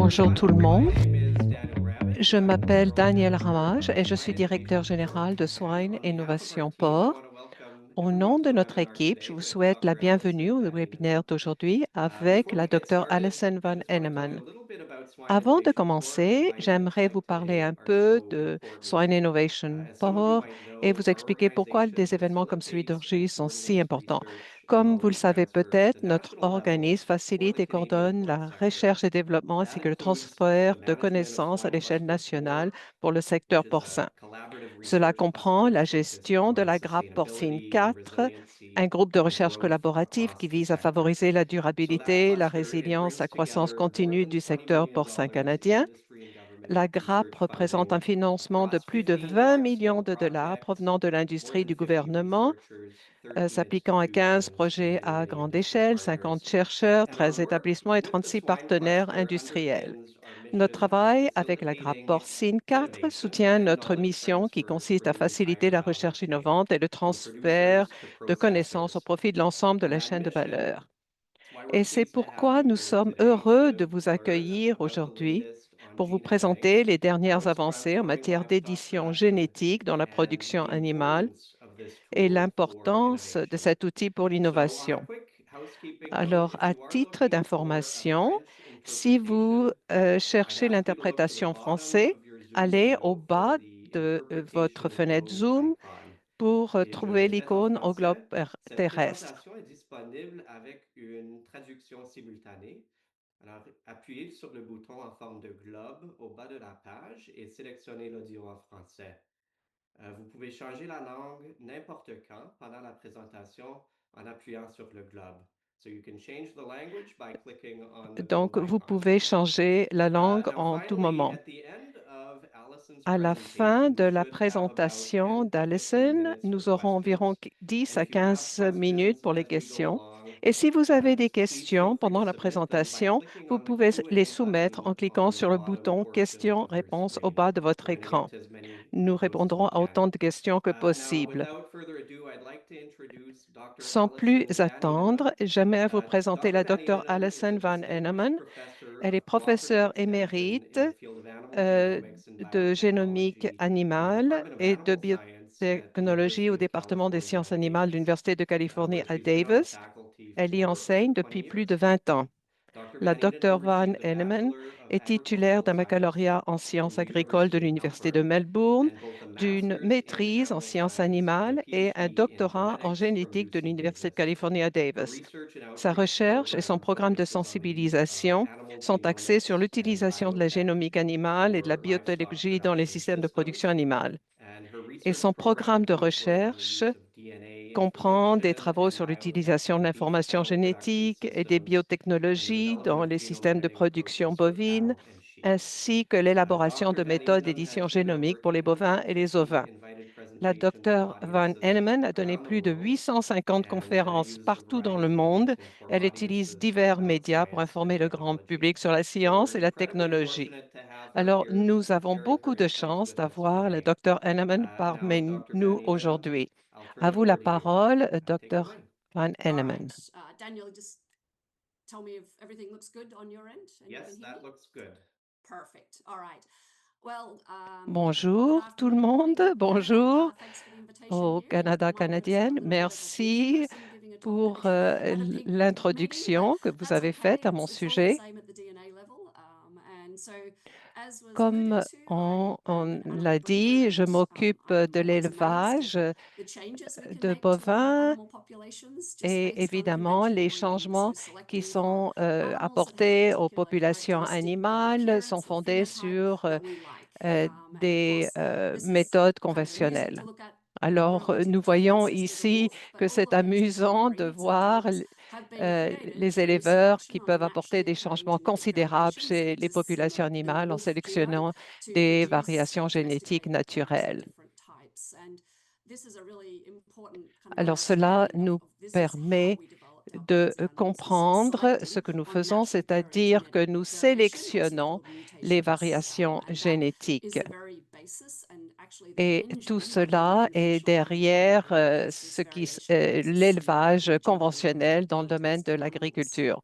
Bonjour tout le monde. My name is Daniel Rabbit. Je I work m'appelle for Daniel Wildlife Ramage et je suis Science directeur Research général de Group. And Swine on behalf of our Innovation team, I Porc. want to welcome Au everyone nom to de the notre webinar équipe, je today vous with souhaite la Dr. bienvenue Allison au Van webinaire Enneman. d'aujourd'hui avec Before la we get docteure started, Alison I Van just want to tell you Enneman. a little bit about Swine Avant de Innovation Pork and commencer, why j'aimerais vous parler today un are peu so de important. Swine Innovation As some of you Porc might et know, vous our expliquer pourquoi des organization événements comme celui facilitates and d'aujourd'hui sont si coordinates importants. research and Comme vous le knowledge savez transfer at peut-être, the notre national level organisme for the facilite et Canadian coordonne pork la sector. recherche et développement ainsi That que le includes transfert the de management of connaissances à swine l'échelle cluster nationale 4, pour le secteur which is a porcin. collaborative Cela research comprend cluster la focused gestion de on la grappe porcine sustainability and 4, un resiliency groupe de and recherche growth collaboratif qui across the vise à sector. favoriser la So that durabilité, la cluster, it résilience, la brings croissance together more continue than du $20 secteur million porcin in canadien. industry and government La grappe research représente un funding financement de across plus de 15 20 millions large-scale de dollars projects, provenant de more l'industrie et than du 50 gouvernement, researchers, 13 s'appliquant à 15 institutions, projets and more à grande industry échelle, 50 partners. chercheurs, And our 13 work établissements et with the 36 swine partenaires cluster industriels. underpins our Notre mission of travail avec la grappe facilitating porcine 4 innovation soutient and notre knowledge mission qui transfer consiste à through the faciliter entire la value recherche chain, innovante et le from transfert producers to de connaissances au processors. profit de l'ensemble de And la that chaîne de mission, valeur. it's why we're Et c'est pleased to have pourquoi you nous here sommes today heureux de to vous learn accueillir about the aujourd'hui latest on pour vous gene editing, présenter les how dernières it's avancées en transforming matière livestock d'édition production, génétique dans la and production the animale importance of this et tool for l'importance de innovation. cet outil pour So, on a l'innovation. quick housekeeping note, Alors, if à you are titre looking for a d'information, French si vous interpretation, I'd cherchez ask you to look to the l'interprétation bottom français, of your Zoom allez au window for bas the de votre interpretation fenêtre globe Zoom icon. pour Et je trouver répète en l'icône au globe français, cette terrestre. présentation est disponible avec une traduction simultanée. Alors, appuyez sur le bouton en forme de globe au bas de la page et sélectionnez l'audio en français. Vous pouvez changer la langue n'importe quand pendant la présentation en appuyant sur le globe. So you can change the language by clicking on the globe Donc, vous icon. pouvez changer la langue Now, en tout finally, moment. at the end of Allison's À la fin presentation, de we la should have about présentation 10 to 15 d'Allison, minutes for nous aurons environ questions. 10 And à if you have 15 minutes questions pour les as we go questions. along, Et si vous avez des please feel questions free to pendant la submit them by présentation, clicking vous on the pouvez les Q&A soumettre button en cliquant on the sur le bottom bouton portion of your questions-réponses au screen. bas de votre We're going to get écran. to as many Nous of those as répondrons we à can. autant de questions que Now, possible. without further ado, I'd like to introduce Dr. Sans plus Allison Van attendre, Enneman. j'aimerais vous présenter Dr. la Van docteure Enneman is Alison a Van distinguished Enneman. professor Elle est of cooperative professeure extension émérite in the field of animal euh, genomics and de génomique biotechnology in the animale Department of et de Animal Science at the biotechnologie au University of département des California sciences at animales de Davis, l'Université de Californie where à she's been on the Davis. faculty Elle y for over enseigne 20 depuis plus de years. 20 ans. Dr. La Van Enneman docteure Van received a Henneman Bachelor of est titulaire Agricultural d'un Science baccalauréat en from sciences the agricoles de University of l'Université de Melbourne Melbourne, and both a d'une master's in maîtrise en animal sciences science and a animales et un PhD in doctorat en genetics from génétique de UC l'Université de Davis. Californie à Her Davis. research and Sa outreach recherche et son program programme de focuses on the use of sensibilisation animal sont axés sur genomics and l'utilisation de la biotech génomique animale et de la for livestock biotechnologie dans les production systèmes de production systems. animale. And her Et research son program programme de includes work on the recherche use of DNA comprend des information travaux and sur biologics l'utilisation in de beef l'information cattle production génétique et des systems and the biotechnologies development dans of les genome systèmes de editing production approaches for bovine, cow and sheep. ainsi que l'élaboration Dr. de Van méthodes Enneman d'édition has given a génomique pour working les bovins title et to les two ovins. invited La presentations to docteure Van audiences Henneman a donné around the plus de world, 850 and conférences used a partout dans variety le of monde. mediums for Elle utilise audiences divers about médias pour science and informer le grand technology. public sur la So science we're et la incredibly technologie. fortunate to have her Alors, here nous avons sharing her beaucoup de insights chance with us d'avoir la today. docteure Henneman Now, parmi Dr. Van nous Enneman, aujourd'hui. I'll turn À it vous la over to you. parole, Take it docteur away. Van All Henneman. right, Daniel, just tell me if everything looks good on your end and you Yes, can hear that me. looks good. Perfect. All right. Well, good Bonjour tout le afternoon, monde, morning, Canada. bonjour Thanks for the invitation au here. Canada Welcome to a canadienne. little bit of a busy Merci person giving a talk pour at a big meeting, but l'introduction que vous that's avez okay. faite à mon It's all the sujet. same at the DNA level. And so, as was alluded Comme to, on, I am on an animal l'a breeder, dit, je and m'occupe I am de always amazed at l'élevage the changes we can de make to our bovins animal populations just et based on évidemment les conventional breeding. So changements qui selecting for sont animals that have a apportés aux particular populations characteristic of animales sont appearance or fondés phenotype sur that we like. And of des course, this is méthodes kind of amusing conventionnelles. to look at a Alors, growing nous genetic voyons basis to the ici north, but que all c'est of those different amusant de breeds and voir genes have been created les through éleveurs selection qui on peuvent a apporter naturally des occurring changements genetic considérables variations that chez les exists populations in the animales en wolf genome sélectionnant to des produce variations to génétiques domesticate naturelles. different types. And this is a really important kind of Alors, cela understanding nous of this is how permet we developed our de breeds and animals, is comprendre ce selecting que nous on faisons, naturally occurring c'est-à-dire que genetic nous variation or sélectionnons so-called les mutations. variations And that is génétiques. the very basis and actually the Et tout engine of our cela est conventional animal derrière breeding is this variation basis. So l'élevage which you will hear conventionnel dans le about domaine as de animals l'agriculture.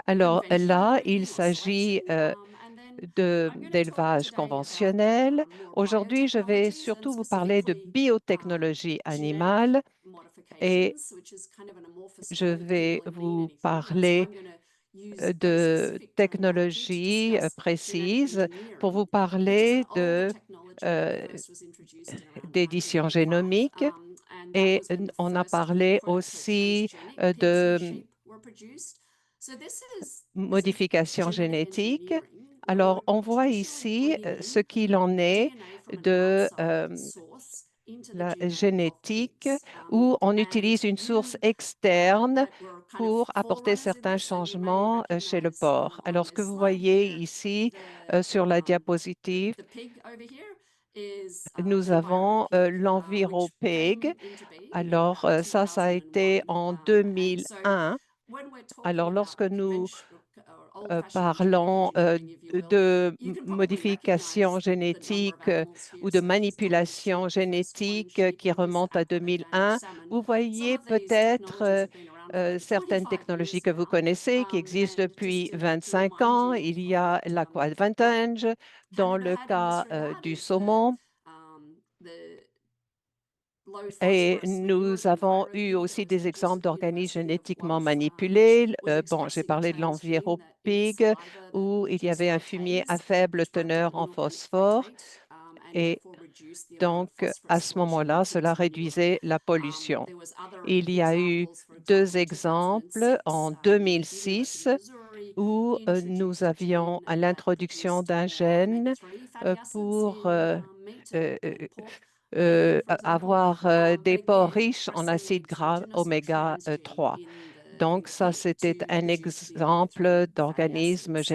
Alors invention là, already il in s'agit isolation. And then I'm going to talk d'élevage today about conventionnel. more Aujourd'hui, je vais biotechnologies and surtout vous parler de specifically biotechnologie genetic animale et modifications, which is kind of an amorphous je term, doesn't vais really mean vous anything. So parler I'm going to use very de specific terminology to technologies discuss genetic précises pour engineering, vous which is an parler older de technology that euh, first was introduced in around d'édition 1985. génomique. And that Et was when the on a first parlé quote unquote aussi transgenic pigs with de sheep were produced. So this is modification genetic génétique. engineering, where Alors, we're on voit intentionally ici bringing ce in qu'il en est DNA from an de outside source into the la genome of génétique pigs. où on And utilise une source you externe that were kind of pour apporter forerunners in certains this, and you may changements chez le recognize porc. on Alors, ce que this vous slide voyez here, ici the sur la diapositive, the pig over here is nous the avons EnviroPig, which l'EnviroPig. came into being in Alors, about ça a été 2001. en And so 2001. when we're talking Alors, about lorsque nous conventional or old-fashioned genetic parlons engineering, if you will, you can probably modification recognize the number of génétique animals here. ou de So I've just drawn sheep, manipulation the first cloned génétique sheep. qui Here's remonte à aqua-Advantage 2001, salmon. vous Some voyez of these peut-être technologies have been around for over certaines 25 technologies years que vous now. connaissez, qui existent And depuis just to 25 remind ans. you Il of y a what l'AquAdvantage dans Canada le had in this cas regard du is saumon. the low Et phosphorus manure, nous avons eu EnviroPig, for aussi des example, exemples to the d'organismes University of génétiquement Guelph, which manipulés. was Bon, j'ai expressing a parlé de transgene that in its l'EnviroPig, saliva that où il y reduced avait un fumier à lactase, faible which broke down teneur en inorganic phosphore. phytate, and Et therefore reduced the amount of donc, à phosphorus ce solution in moment-là, cela pig's manure. réduisait la pollution. There was other Il y a eu examples, for example, deux in exemples 2006, en the University 2006 of Missouri où nous introduced a avions gene that l'introduction produced d'un gène omega-3 fatty acids pour in meat and pork, bacon, for example, avoir but des porcs again, riches en expressing an acides gras exogenous or oméga transgene 3. in Donc, the ça, pig c'était to un produce the exemple omega-3 fatty d'organisme acids.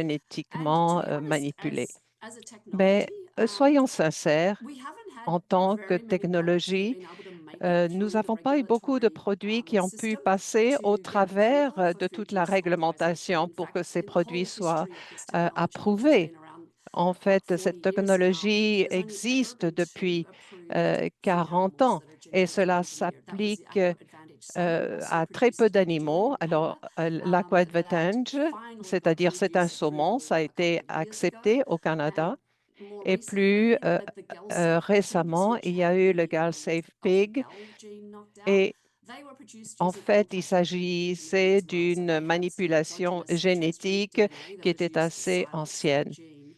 And to génétiquement be honest, manipulé. as a Mais technology, soyons sincères, we haven't had en tant que very many products that have technologie, been able to make it nous through the n'avons pas eu beaucoup de regulatory produits qui ont pu system passer au to get travers approval for de food toute la use authorization. réglementation In pour que fact, ces in the produits whole soient history of this technology, which has approuvés. been around En about fait, 40 cette years now, technologie there's only ever existe been two depuis approved food 40 animals ans that are et genetically cela engineered. That was the s'applique aqua-advantage salmon, also à très peu produced in Chile d'animaux. and Alors, Canada, that l'AquAdvantage, finally got c'est-à-dire c'est un previous saumon, approval ça a a couple été of years ago. accepté au And Canada. more Et plus recently, the Gel-Safe pigs, récemment, which il y a had eu le the Gall-Safe Pig alpha-Gal gene knocked out, et they were produced en using fait, il old-fashioned genetic engineering s'agissait as well. So d'une they had some manipulation exogenous transgenic génétique DNA that qui was était used to assez silence that ancienne. gene.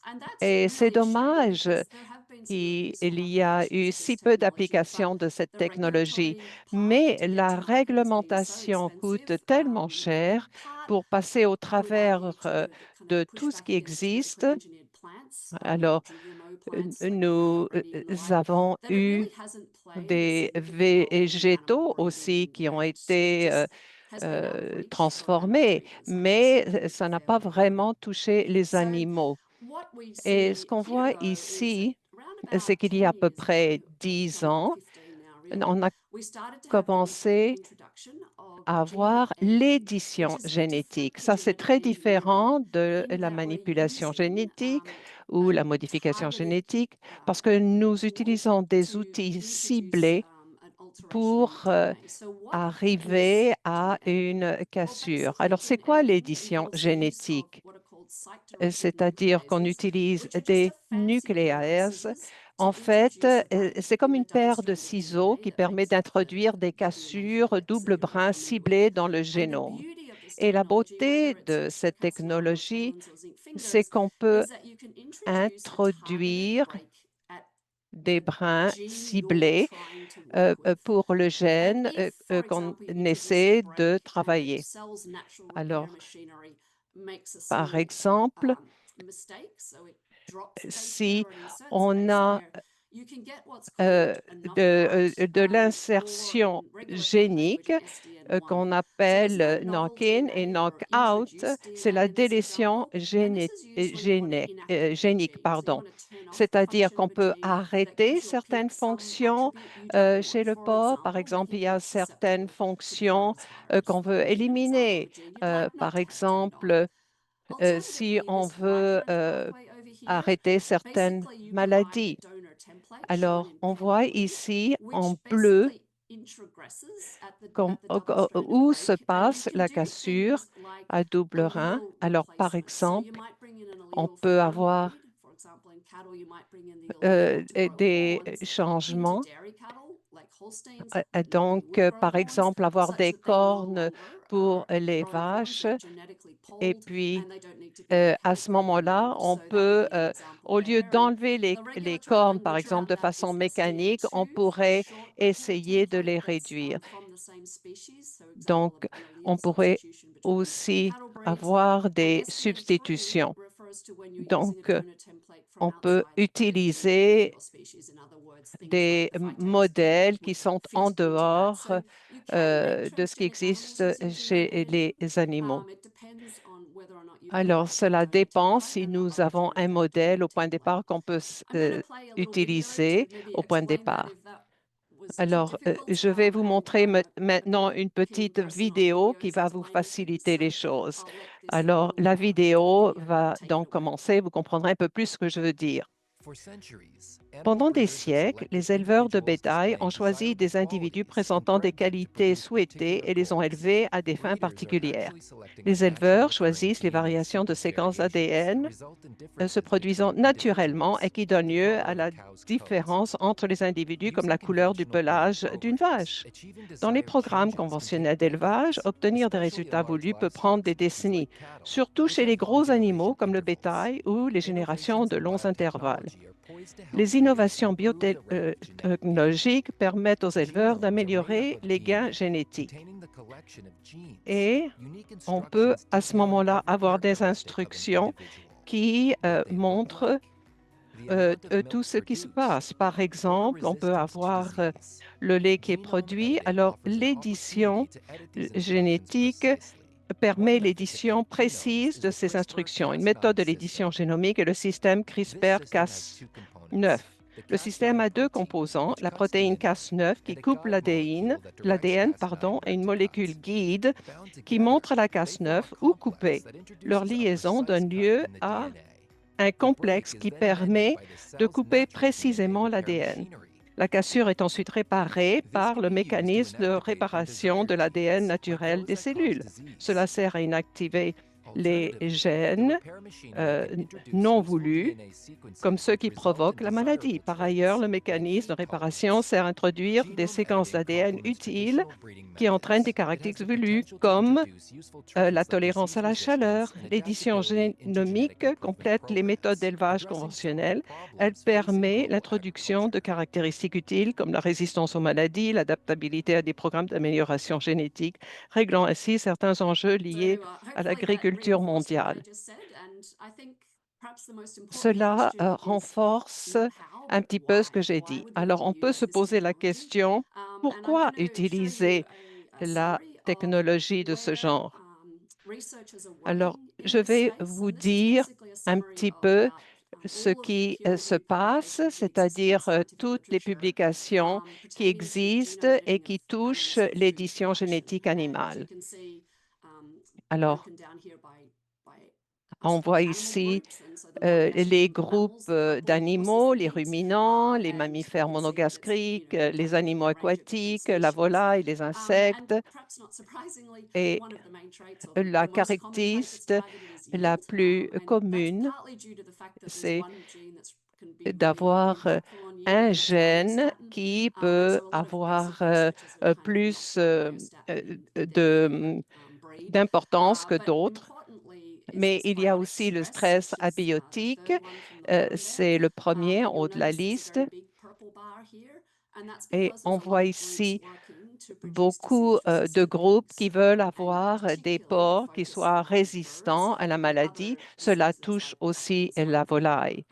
And that's Et c'est really a shame dommage because there have been some really qu'il useful y a applications eu of this si peu technology, but d'applications de cette the technologie. regulatory path Mais to get la to market is getting so réglementation coûte expensive, tellement in cher part pour passer au unlikely travers to kind of de push tout ce back qui against existe. genetically engineered plants, Alors, GMO plants like nous already and the like, avons that it eu really hasn't played a des significant role in animal végétaux aussi breeding qui ont yet. It été just has been out of reach for animal transformés, breeders, I guess, to mais put it ça n'a pas fairly. vraiment touché les So animaux. what we Et ce see qu'on here, voit though, is that ici, around c'est about qu'il y a 10 à peu years ago, près or 10 probably about ans, 15 now, really, on a we started to have the commencé introduction of à gene avoir editing, which l'édition is different génétique. to Ça, c'est genetic très engineering différent de in la that we're manipulation using génétique ou la modification targeted génétique parce que nous tool utilisons des to outils introduce ciblés an alteration in the pour DNA. So what is arriver gene à editing? une Well, cassure. basically, Alors, c'est gene quoi editing l'édition involves the use of génétique? what are called site-directed C'est-à-dire qu'on nucleases, utilise which are just des a fancy pair of nucléases. scissors to En fait, introduce a break c'est comme in the une paire de double-stranded ciseaux DNA qui that permet makes up d'introduire des the DNA cassures helix that double you're all brin familiar with. ciblées dans le And the génome. beauty of this Et la technology, beauté whether it's de cette CRISPR-Cas9 or technologie, TALENs or zinc c'est fingers, qu'on peut is that you can introduce a targeted introduire break at des the brins gene you're ciblés trying to work with. pour le And gène if, for qu'on example, you introduce a essaie de break and the travailler. cell's natural repair Alors, machinery makes a par small exemple, mistake, so it drops a base si pair and inserts a on base a pair, you can get what's called a knockout, de or l'insertion in regular code language, génique an SDN1. qu'on So there's no appelle novel knock-in et DNA or knock-out. introduced C'est la DNA in this délétion example, and this is used when you want to inactivate a génique, gene. So you pardon. want to turn off the C'est-à-dire function qu'on of a peut gene that arrêter gives your certaines pig some fonctions attribute you don't chez want. le For porc. Par example, exemple, il making y a them certaines susceptible to fonctions coronavirus qu'on would veut be an example of a éliminer. gene you'd like not Par to have turned on. exemple, si Alternatively, on this veut right-hand pathway over here, arrêter certaines basically you provide a maladies. donor template shown Alors, in on pale voit blue, ici en which bleu basically Où se passe la cassure à double rein. Alors, par exemple, on peut avoir des changements. Donc, par exemple, avoir des cornes pour les vaches. Et puis, à ce moment-là, on peut, au lieu d'enlever les cornes, par exemple, de façon mécanique, on pourrait essayer de les réduire. Donc, on pourrait aussi avoir des substitutions. Donc, on peut utiliser des modèles qui sont en dehors de ce qui existe chez les animaux. Alors, cela dépend si nous avons un modèle au point de départ qu'on peut utiliser au point de départ. Alors, je vais vous montrer maintenant une petite vidéo qui va vous faciliter les choses. Alors, la vidéo va donc commencer. Vous comprendrez un peu plus ce que je veux dire. Pendant des siècles, les éleveurs de bétail ont choisi des individus présentant des qualités souhaitées et les ont élevés à des fins particulières. Les éleveurs choisissent les variations de séquences ADN se produisant naturellement et qui donnent lieu à la différence entre les individus comme la couleur du pelage d'une vache. Dans les programmes conventionnels d'élevage, obtenir des résultats voulus peut prendre des décennies, surtout chez les gros animaux comme le bétail ou les générations de longs intervalles. Les innovations biotechnologiques permettent aux éleveurs d'améliorer les gains génétiques. Et on peut à ce moment-là avoir des instructions qui montrent tout ce qui se passe. Par exemple, on peut avoir le lait qui est produit. Alors, l'édition génétique permet l'édition précise de ces instructions. Une méthode de l'édition génomique est le système CRISPR-Cas9. Le système a deux composants, la protéine Cas9 qui coupe l'ADN, et une molécule guide qui montre la Cas9 ou coupée. Leur liaison donne lieu à un complexe qui permet de couper précisément l'ADN. La cassure est ensuite réparée par le mécanisme de réparation de l'ADN naturel des cellules. Cela sert à inactiver les gènes non voulus, comme ceux qui provoquent la maladie. Par ailleurs, le mécanisme de réparation sert à introduire des séquences d'ADN utiles qui entraînent des caractéristiques voulues, comme la tolérance à la chaleur. L'édition génomique complète les méthodes d'élevage conventionnelles. Elle permet l'introduction de caractéristiques utiles comme la résistance aux maladies, l'adaptabilité à des programmes d'amélioration génétique, réglant ainsi certains enjeux liés à l'agriculture mondiale. Cela renforce un petit peu ce que j'ai dit. Alors, on peut se poser la question, pourquoi utiliser la technologie de ce genre? Alors, je vais vous dire un petit peu ce qui se passe, c'est-à-dire toutes les publications qui existent et qui touchent l'édition génétique animale. Alors, on voit ici les groupes d'animaux, les ruminants, les mammifères monogastriques, les animaux aquatiques, la volaille, les insectes. Et la caractéristique la plus commune, c'est d'avoir un gène qui peut avoir plus d'importance que d'autres. Mais il y a aussi le stress abiotique. C'est le premier en haut de la liste. Et on voit ici beaucoup de groupes qui veulent avoir des porcs qui soient résistants à la maladie. Cela touche aussi la volaille.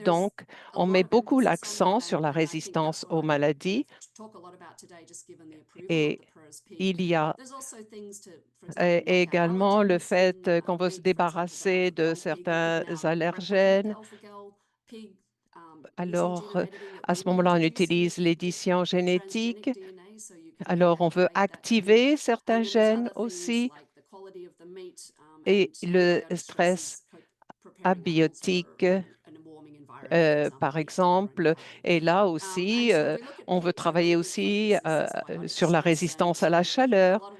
Donc, on met beaucoup l'accent sur la résistance aux maladies et il y a également le fait qu'on veut se débarrasser de certains allergènes. Alors, à ce moment-là, on utilise l'édition génétique. Alors, on veut activer certains gènes aussi et le stress abiotique par exemple. Et là aussi, on veut travailler aussi sur la résistance à la chaleur.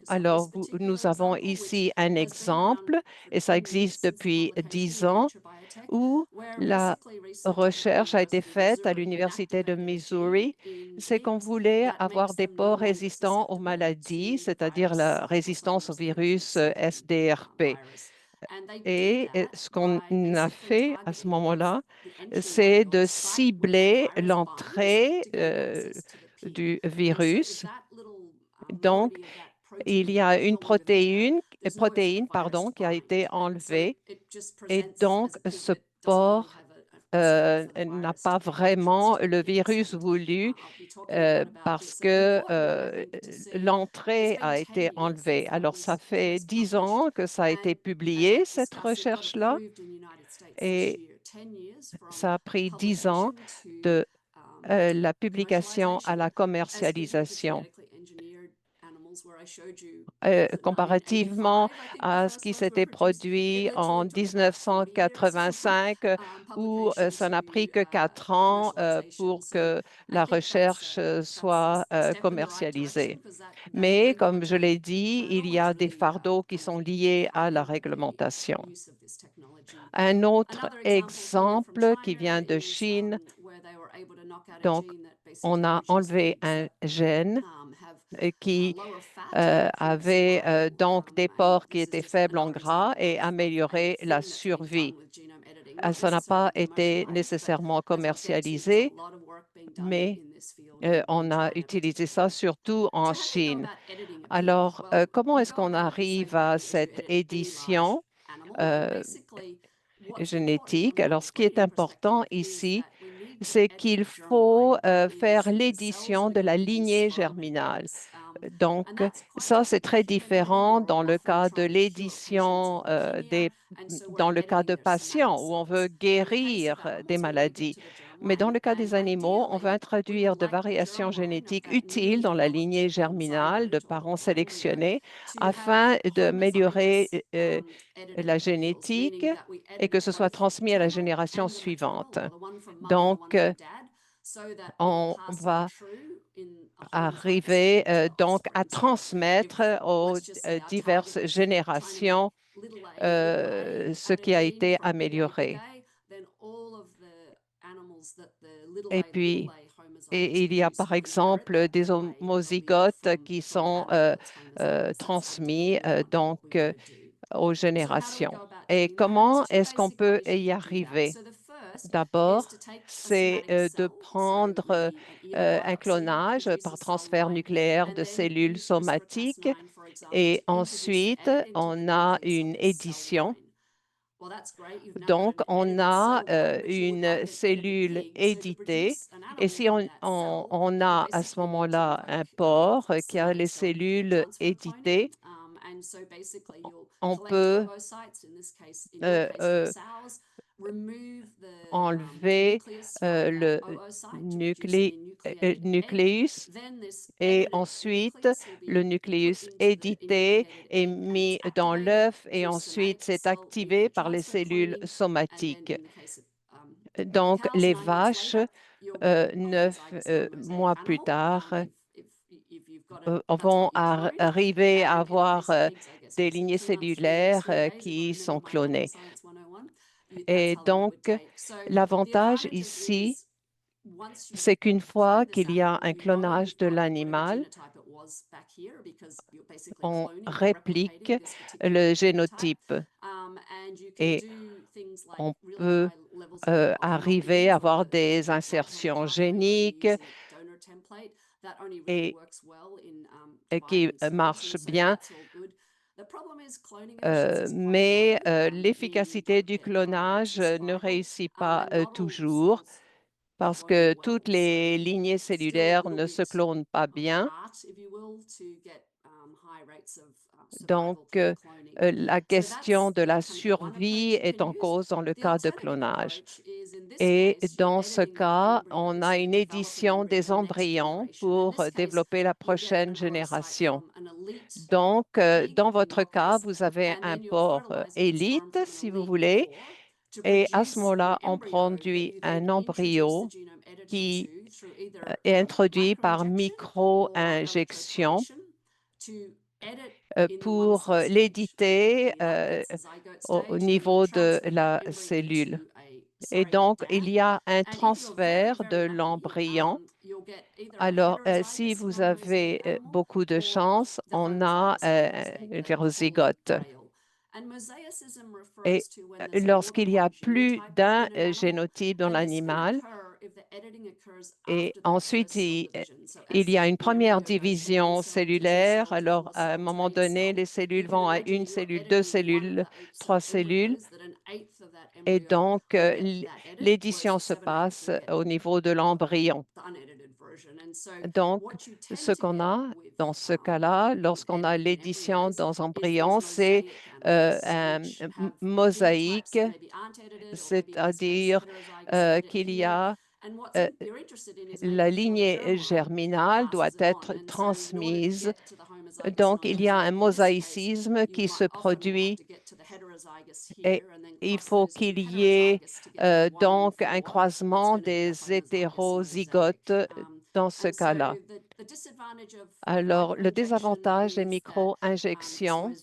Alors, nous avons ici un exemple, et ça existe depuis 10 ans, où la recherche a été faite à l'Université de Missouri. C'est qu'on voulait avoir des porcs résistants aux maladies, c'est-à-dire la résistance au virus SDRP. Et ce qu'on a fait à ce moment-là, c'est de cibler l'entrée du virus. Donc, il y a une protéine, pardon, qui a été enlevée et donc ce porc n'a pas vraiment le virus voulu parce que l'entrée a été enlevée. Alors, ça fait 10 ans que ça a été publié, cette recherche-là, et ça a pris 10 ans de la publication à la commercialisation. Comparativement à ce qui s'était produit en 1985, où ça n'a pris que 4 ans pour que la recherche soit commercialisée. Mais comme je l'ai dit, il y a des fardeaux qui sont liés à la réglementation. Un autre exemple qui vient de Chine, donc on a enlevé un gène qui avait donc des porcs qui étaient faibles en gras et améliorer la survie. Ça n'a pas été nécessairement commercialisé, mais on a utilisé ça surtout en Chine. Alors, comment est-ce qu'on arrive à cette édition euh, génétique? Alors, ce qui est important ici, c'est qu'il faut faire l'édition de la lignée germinale. Donc, ça, c'est très différent dans le cas de l'édition dans le cas de patients où on veut guérir des maladies. Mais dans le cas des animaux, on veut introduire de variations génétiques utiles dans la lignée germinale de parents sélectionnés afin d'améliorer la génétique et que ce soit transmis à la génération suivante. Donc, on va arriver donc à transmettre aux diverses générations ce qui a été amélioré. Et puis, il y a par exemple des homozygotes qui sont transmis donc aux générations. Et comment est-ce qu'on peut y arriver? D'abord, c'est de prendre un clonage par transfert nucléaire de cellules somatiques et ensuite, on a une édition. Donc, on a une cellule éditée et si on a à ce moment-là un porc qui a les cellules éditées, on peut euh, euh, enlever le nucléus et ensuite le nucléus édité est mis dans l'œuf et ensuite c'est activé par les cellules somatiques. Donc, les vaches, 9 mois plus tard, vont arriver à avoir des lignées cellulaires qui sont clonées. Et donc, l'avantage ici, c'est qu'une fois qu'il y a un clonage de l'animal, on réplique le génotype et on peut arriver à avoir des insertions géniques et, qui marchent bien, mais l'efficacité du clonage ne réussit pas toujours parce que toutes les lignées cellulaires ne se clonent pas bien. Donc, la question de la survie est en cause dans le cas de clonage. Et dans ce cas, on a une édition des embryons pour développer la prochaine génération. Donc, dans votre cas, vous avez un porc élite, si vous voulez, Et à ce moment-là, on produit un embryo qui est introduit par micro-injection pour l'éditer au niveau de la cellule. Et donc, il y a un transfert de l'embryon. Alors, si vous avez beaucoup de chance, on a un hétérozygote. Et lorsqu'il y a plus d'un génotype dans l'animal, et ensuite il y a une première division cellulaire. Alors, à un moment donné, les cellules vont à une cellule, deux cellules, trois cellules. Et donc, l'édition se passe au niveau de l'embryon. Donc, ce qu'on a dans ce cas-là, lorsqu'on a l'édition dans embryon, c'est un mosaïque, c'est-à-dire qu'il y a euh, la lignée germinale doit être transmise. Donc, il y a un mosaïcisme qui se produit et il faut qu'il y ait donc un croisement des hétérozygotes dans ce cas-là. Alors, le désavantage des micro-injections,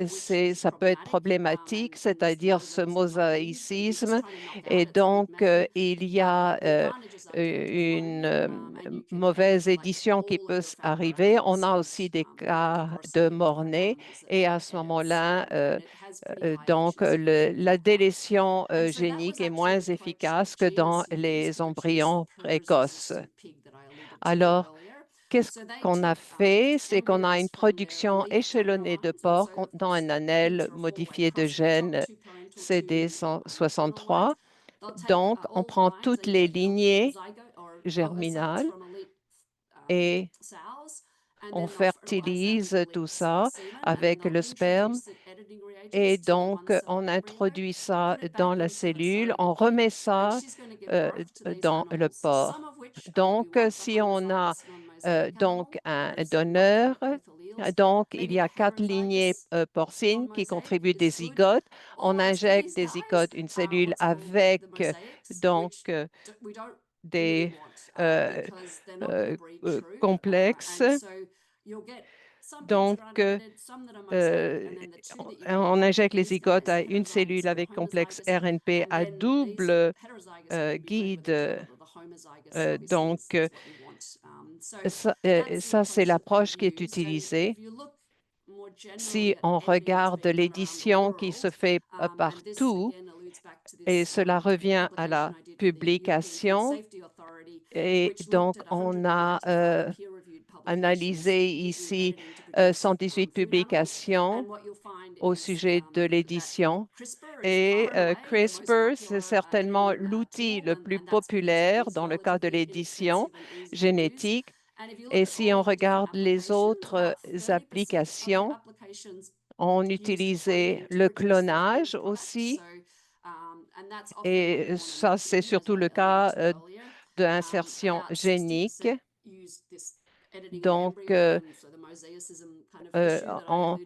ça peut être problématique, c'est-à-dire ce mosaïcisme. Et donc, il y a une mauvaise édition qui peut arriver. On a aussi des cas de mort-né. Et à ce moment-là, donc, la délétion génique est moins efficace que dans les embryons précoces. Alors, qu'est-ce qu'on a fait? C'est qu'on a une production échelonnée de porc dans un annel modifié de gènes CD63. Donc, on prend toutes les lignées germinales et on fertilise tout ça avec le sperme. Et donc, on introduit ça dans la cellule, on remet ça dans le porc. Donc, si on a donc un donneur, donc il y a 4 lignées porcines qui contribuent des zygotes. On injecte des zygotes, une cellule avec donc des euh, complexes. Donc, euh, on injecte les zygotes à une cellule avec complexe RNP à double guide. Donc, ça c'est l'approche qui est utilisée. Si on regarde l'édition qui se fait partout, et cela revient à la publication, et donc on a analysé ici 118 publications au sujet de l'édition. Et CRISPR, c'est certainement l'outil le plus populaire dans le cas de l'édition génétique. Et si on regarde les autres applications, on utilisait le clonage aussi. Et ça, c'est surtout le cas de l'insertion génique. Donc, euh, on,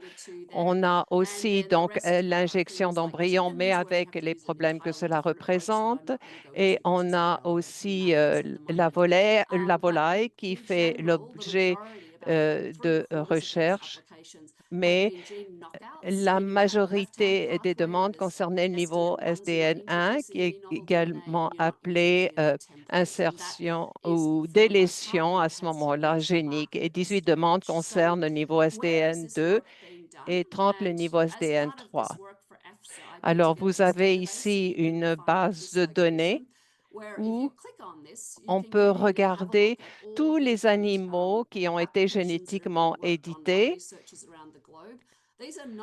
on a aussi donc l'injection d'embryons, mais avec les problèmes que cela représente. Et on a aussi la volaille qui fait l'objet de recherches, mais la majorité des demandes concernaient le niveau SDN1, qui est également appelé insertion ou délétion à ce moment-là génique. Et 18 demandes concernent le niveau SDN2 et 30 le niveau SDN3. Alors, vous avez ici une base de données où on peut regarder tous les animaux qui ont été génétiquement édités.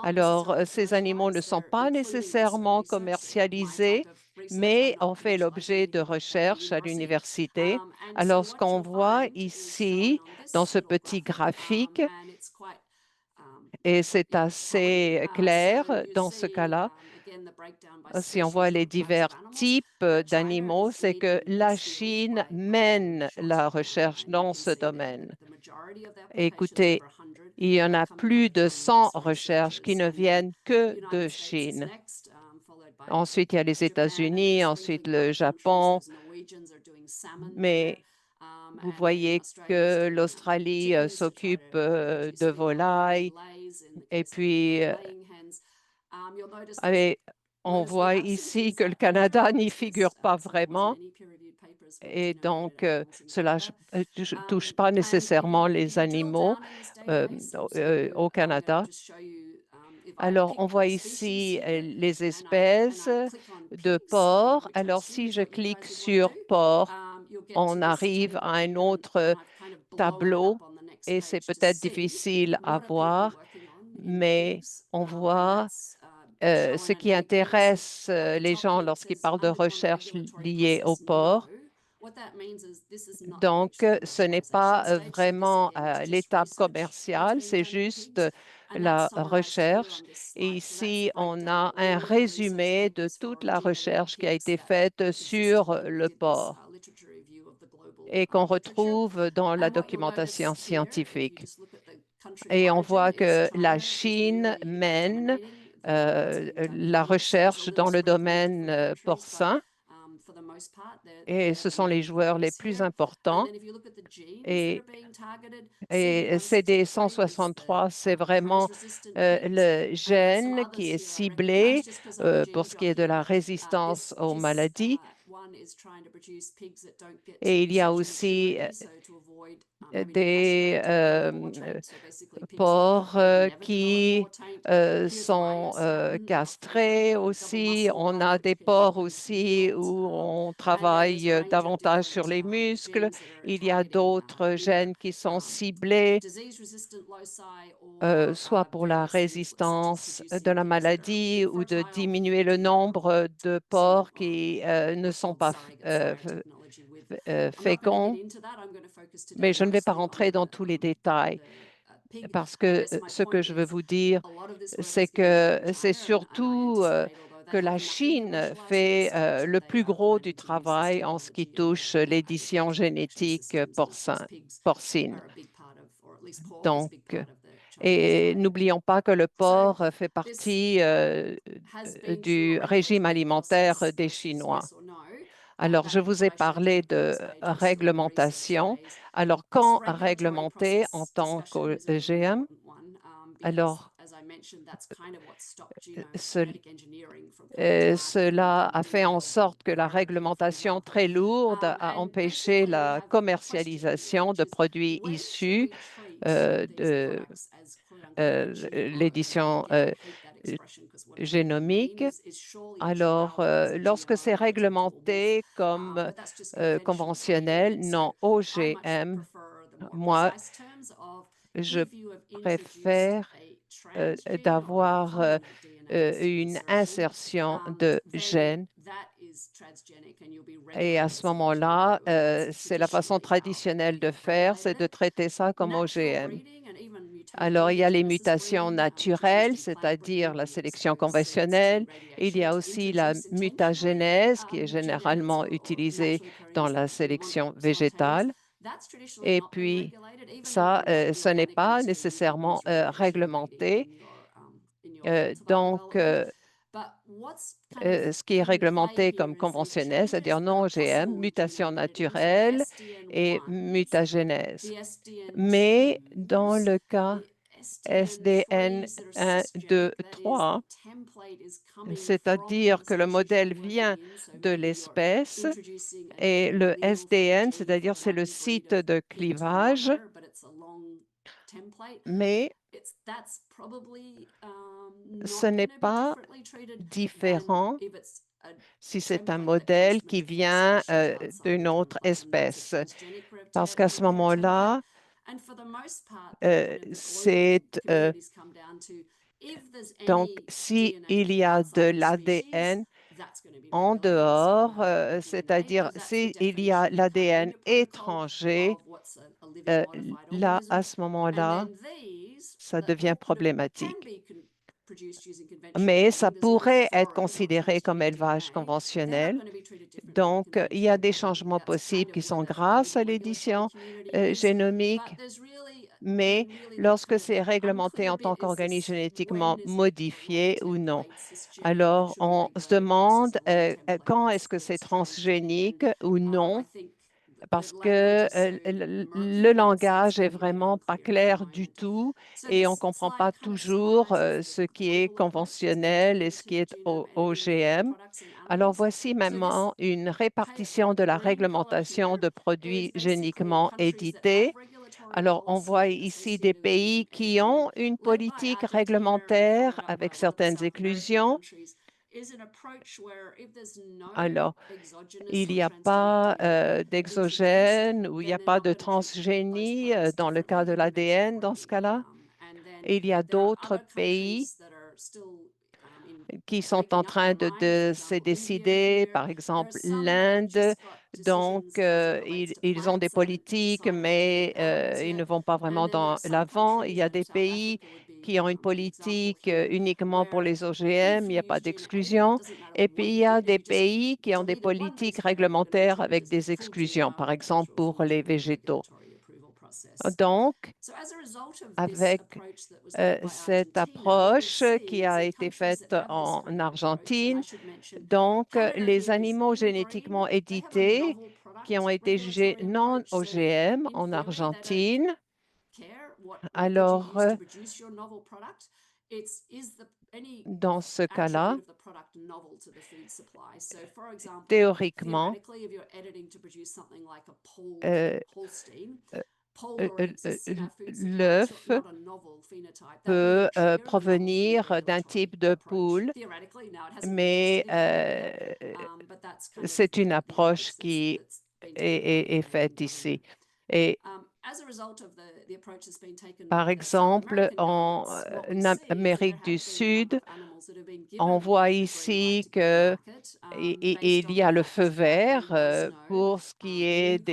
Alors, ces animaux ne sont pas nécessairement commercialisés, mais ont fait l'objet de recherches à l'université. Alors, ce qu'on voit ici dans ce petit graphique, et c'est assez clair dans ce cas-là, si on voit les divers types d'animaux, c'est que la Chine mène la recherche dans ce domaine. Écoutez, il y en a plus de 100 recherches qui ne viennent que de Chine. Ensuite, il y a les États-Unis, ensuite le Japon, mais vous voyez que l'Australie s'occupe de volailles et puis et on voit ici que le Canada n'y figure pas vraiment et donc cela ne touche pas nécessairement les animaux au Canada. Alors, on voit ici les espèces de porcs. Alors, si je clique sur porc, on arrive à un autre tableau et c'est peut-être difficile à voir, mais on voit ce qui intéresse les gens lorsqu'ils parlent de recherche liée au porc. Donc, ce n'est pas vraiment l'étape commerciale, c'est juste la recherche. Et ici, on a un résumé de toute la recherche qui a été faite sur le porc et qu'on retrouve dans la documentation scientifique. Et on voit que la Chine mène la recherche dans le domaine porcin et ce sont les joueurs les plus importants. Et, et CD163, c'est vraiment le gène qui est ciblé pour ce qui est de la résistance aux maladies. Et il y a aussi des porcs qui sont castrés aussi. On a des porcs aussi où on travaille davantage sur les muscles. Il y a d'autres gènes qui sont ciblés, soit pour la résistance de la maladie ou de diminuer le nombre de porcs qui ne sont pas féconds. Mais je ne vais pas rentrer dans tous les détails parce que ce que je veux vous dire, c'est que c'est surtout que la Chine fait le plus gros du travail en ce qui touche l'édition génétique porcine. Donc, et n'oublions pas que le porc fait partie du régime alimentaire des Chinois. Alors, je vous ai parlé de réglementation. Alors, quand réglementer en tant qu'OGM? Alors, cela a fait en sorte que la réglementation très lourde a empêché la commercialisation de produits issus de l'édition génomique. Alors, lorsque c'est réglementé comme conventionnel, non OGM, moi, je préfère d'avoir une insertion de gènes. Et à ce moment-là, c'est la façon traditionnelle de faire, c'est de traiter ça comme OGM. Alors, il y a les mutations naturelles, c'est-à-dire la sélection conventionnelle. Il y a aussi la mutagénèse, qui est généralement utilisée dans la sélection végétale. Et puis, ça, ce n'est pas nécessairement réglementé. Donc, ce qui est réglementé comme conventionnel, c'est-à-dire non OGM, mutation naturelle et mutagénèse. Mais dans le cas SDN 1, 2, 3, c'est-à-dire que le modèle vient de l'espèce et le SDN, c'est-à-dire c'est le site de clivage, mais ce n'est pas différent si c'est un modèle qui vient d'une autre espèce, parce qu'à ce moment-là, c'est donc s'il y a de l'ADN en dehors, c'est-à-dire s'il y a l'ADN étranger, là, à ce moment-là, ça devient problématique. Mais ça pourrait être considéré comme élevage conventionnel. Donc, il y a des changements possibles qui sont grâce à l'édition génomique, mais lorsque c'est réglementé en tant qu'organisme génétiquement modifié ou non. Alors, on se demande quand est-ce que c'est transgénique ou non, parce que le langage est vraiment pas clair du tout et on comprend pas toujours ce qui est conventionnel et ce qui est OGM. Alors, voici maintenant une répartition de la réglementation de produits géniquement édités. Alors, on voit ici des pays qui ont une politique réglementaire avec certaines exclusions. Alors, il n'y a pas d'exogène ou il n'y a pas de transgénie dans le cas de l'ADN dans ce cas-là. Et il y a d'autres pays qui sont en train de se décider, par exemple l'Inde. Donc, ils ont des politiques, mais ils ne vont pas vraiment dans l'avant. Il y a des pays qui ont une politique uniquement pour les OGM, il n'y a pas d'exclusion. Et puis, il y a des pays qui ont des politiques réglementaires avec des exclusions, par exemple pour les végétaux. Donc, avec cette approche qui a été faite en Argentine. Donc, les animaux génétiquement édités qui ont été jugés non OGM en Argentine. Alors, dans ce cas-là, théoriquement, euh, l'œuf peut provenir d'un type de poule, mais c'est une approche qui est faite ici. Et par exemple, en Amérique du Sud, on voit ici que il y a le feu vert pour ce qui est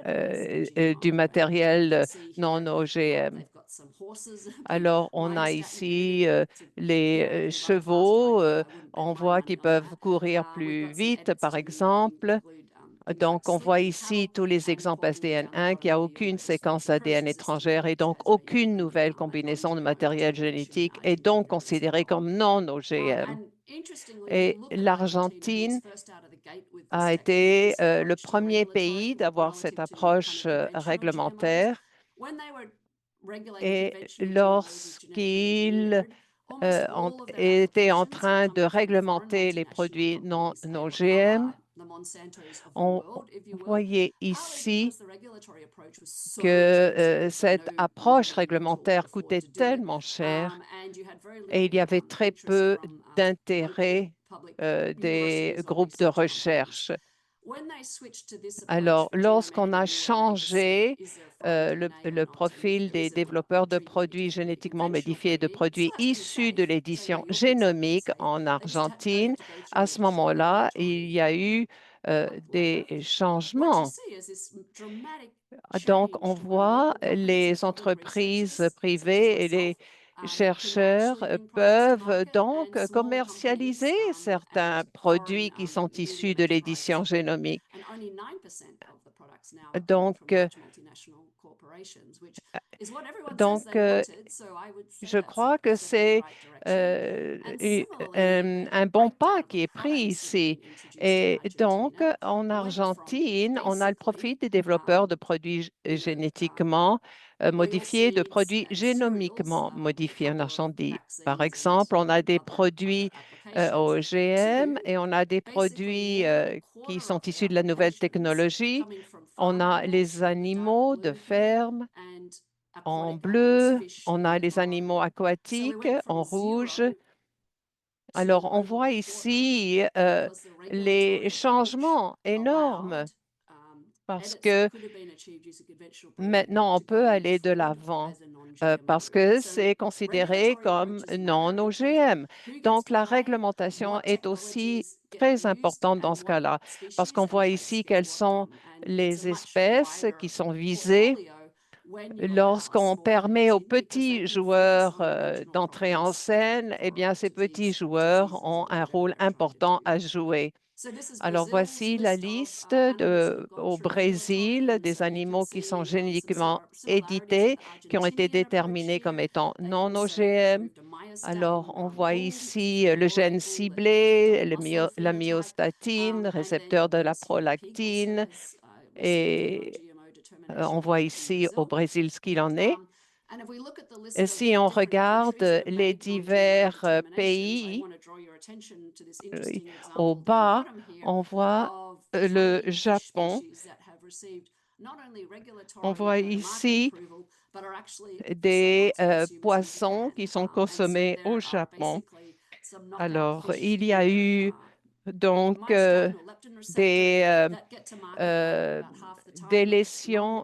euh, du matériel non OGM. Alors, on a ici les chevaux. On voit qu'ils peuvent courir plus vite, par exemple. Donc, on voit ici tous les exemples SDN1 qui a aucune séquence ADN étrangère et donc aucune nouvelle combinaison de matériel génétique est donc considérée comme non OGM. Et l'Argentine a été le premier pays d'avoir cette approche réglementaire. Et lorsqu'ils étaient en train de réglementer les produits non OGM, on voyait ici que cette approche réglementaire coûtait tellement cher et il y avait très peu d'intérêt des groupes de recherche. Alors, lorsqu'on a changé le profil des développeurs de produits génétiquement modifiés, de produits issus de l'édition génomique en Argentine, à ce moment-là, il y a eu des changements. Donc, on voit les entreprises privées et les chercheurs peuvent donc commercialiser certains produits qui sont issus de l'édition génomique. Donc, donc, je crois que c'est un bon pas qui est pris ici. Et donc, en Argentine, on a le profit des développeurs de produits génétiquement modifiés, de produits génomiquement modifiés en Argentine. Par exemple, on a des produits OGM et on a des produits qui sont issus de la nouvelle technologie. On a les animaux de ferme en bleu, on a les animaux aquatiques en rouge. Alors, on voit ici les changements énormes parce que maintenant, on peut aller de l'avant parce que c'est considéré comme non OGM. Donc, la réglementation est aussi très importante dans ce cas-là parce qu'on voit ici quelles sont les espèces qui sont visées. Lorsqu'on permet aux petits joueurs d'entrer en scène, eh bien, ces petits joueurs ont un rôle important à jouer. Alors, voici la liste au Brésil des animaux qui sont génétiquement édités, qui ont été déterminés comme étant non OGM. Alors, on voit ici le gène ciblé, la myostatine, récepteur de la prolactine, et on voit ici au Brésil ce qu'il en est. Et si on regarde les divers pays, euh, au bas, on voit le Japon. On voit ici des poissons qui sont consommés au Japon. Alors, il y a eu donc des euh, des lésions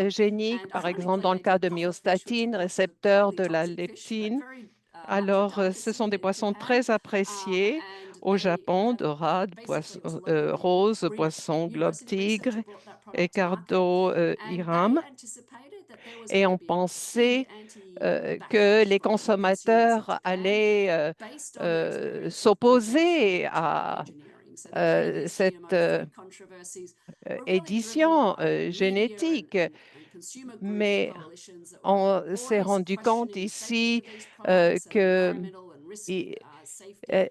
géniques, par exemple dans le cas de myostatine, récepteur de la leptine. Alors, ce sont des poissons très appréciés au Japon, dorades, poisson, roses, poisson globe-tigre et cardo hiram. Et on pensait que les consommateurs allaient s'opposer à cette édition génétique. Mais on s'est rendu compte ici que i- euh,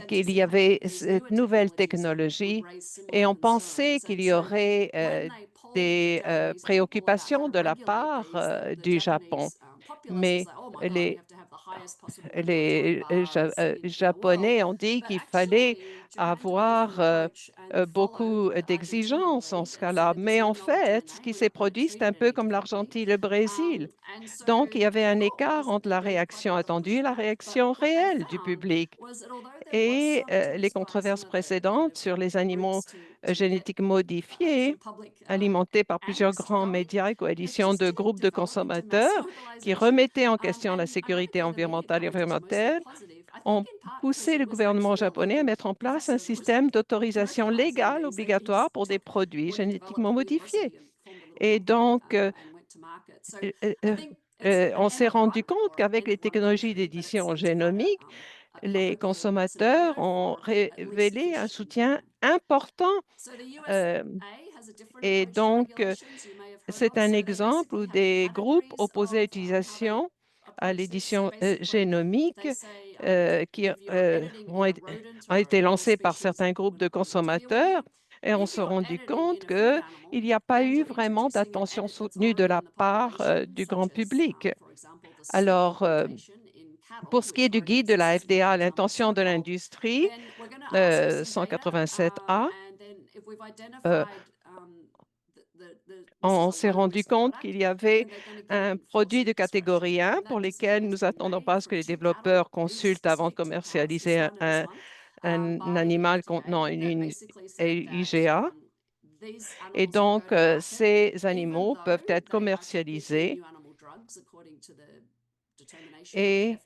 qu'il y avait cette nouvelle technologie et on pensait qu'il y aurait des préoccupations de la part du Japon. Mais les, les Japonais ont dit qu'il fallait avoir beaucoup d'exigences en ce cas-là. Mais en fait, ce qui s'est produit, c'est un peu comme l'Argentine et le Brésil. Donc, il y avait un écart entre la réaction attendue et la réaction réelle du public. Et les controverses précédentes sur les animaux génétiquement modifiés, alimentées par plusieurs grands médias et coalitions de groupes de consommateurs qui remettaient en question la sécurité environnementale et environnementale, ont poussé le gouvernement japonais à mettre en place un système d'autorisation légale obligatoire pour des produits génétiquement modifiés. Et donc, euh, euh, euh, on s'est rendu compte qu'avec les technologies d'édition génomique, les consommateurs ont révélé un soutien important. euh, et donc, c'est un exemple où des groupes opposés à l'utilisation à l'édition génomique qui ont été lancés par certains groupes de consommateurs et on s'est rendu compte qu'il n'y a pas eu vraiment d'attention soutenue de la part du grand public. Alors, pour ce qui est du guide de la FDA, l'intention de l'industrie, 187A, euh, on s'est rendu compte qu'il y avait un produit de catégorie 1 pour lequel nous attendons pas à ce que les développeurs consultent avant de commercialiser un animal contenant une IGA. Et donc, ces animaux peuvent être commercialisés. Et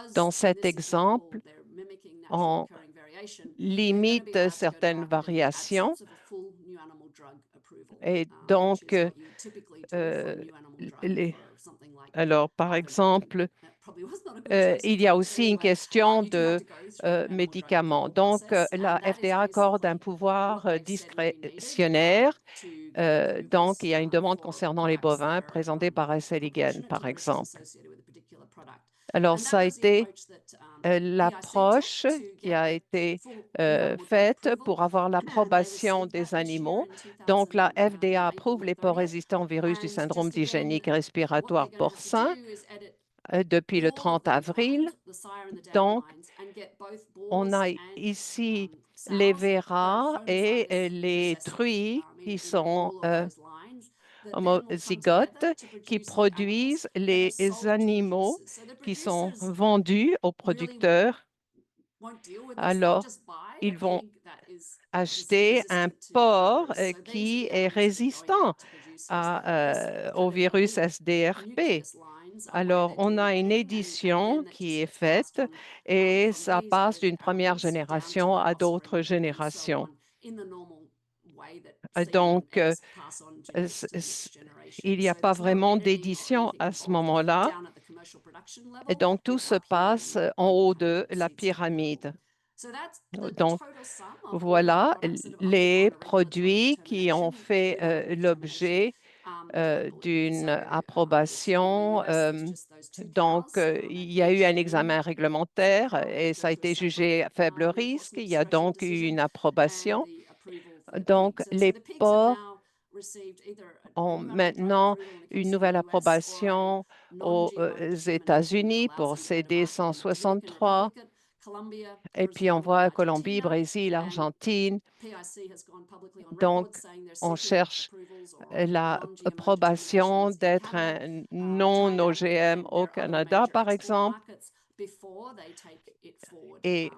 dans cet exemple, on limite certaines variations. Et donc, euh, les- alors, par exemple, il y a aussi une question de médicaments. Donc, la FDA accorde un pouvoir discrétionnaire. Donc, il y a une demande concernant les bovins présentée par Esseligen, par exemple. Alors, ça a été l'approche qui a été faite pour avoir l'approbation des animaux. Donc, la FDA approuve les porcs résistants au virus du syndrome digénique respiratoire porcin depuis le 30 avril. Donc, on a ici les verras et les truies qui sont homozygotes, qui produisent les animaux qui sont vendus aux producteurs. Alors, ils vont acheter un porc qui est résistant au virus SDRP. Alors, on a une édition qui est faite et ça passe d'une première génération à d'autres générations. Donc, il n'y a pas vraiment d'édition à ce moment-là. Et donc, tout se passe en haut de la pyramide. Donc, voilà les produits qui ont fait l'objet d'une approbation. Il y a eu un examen réglementaire et ça a été jugé à faible risque. Il y a donc eu une approbation. Donc, les ports ont maintenant une nouvelle approbation aux États-Unis pour CD 163. Et puis, on voit Colombie, Brésil, Argentine. Donc, on cherche l'approbation d'être un non-OGM au Canada, par exemple. Et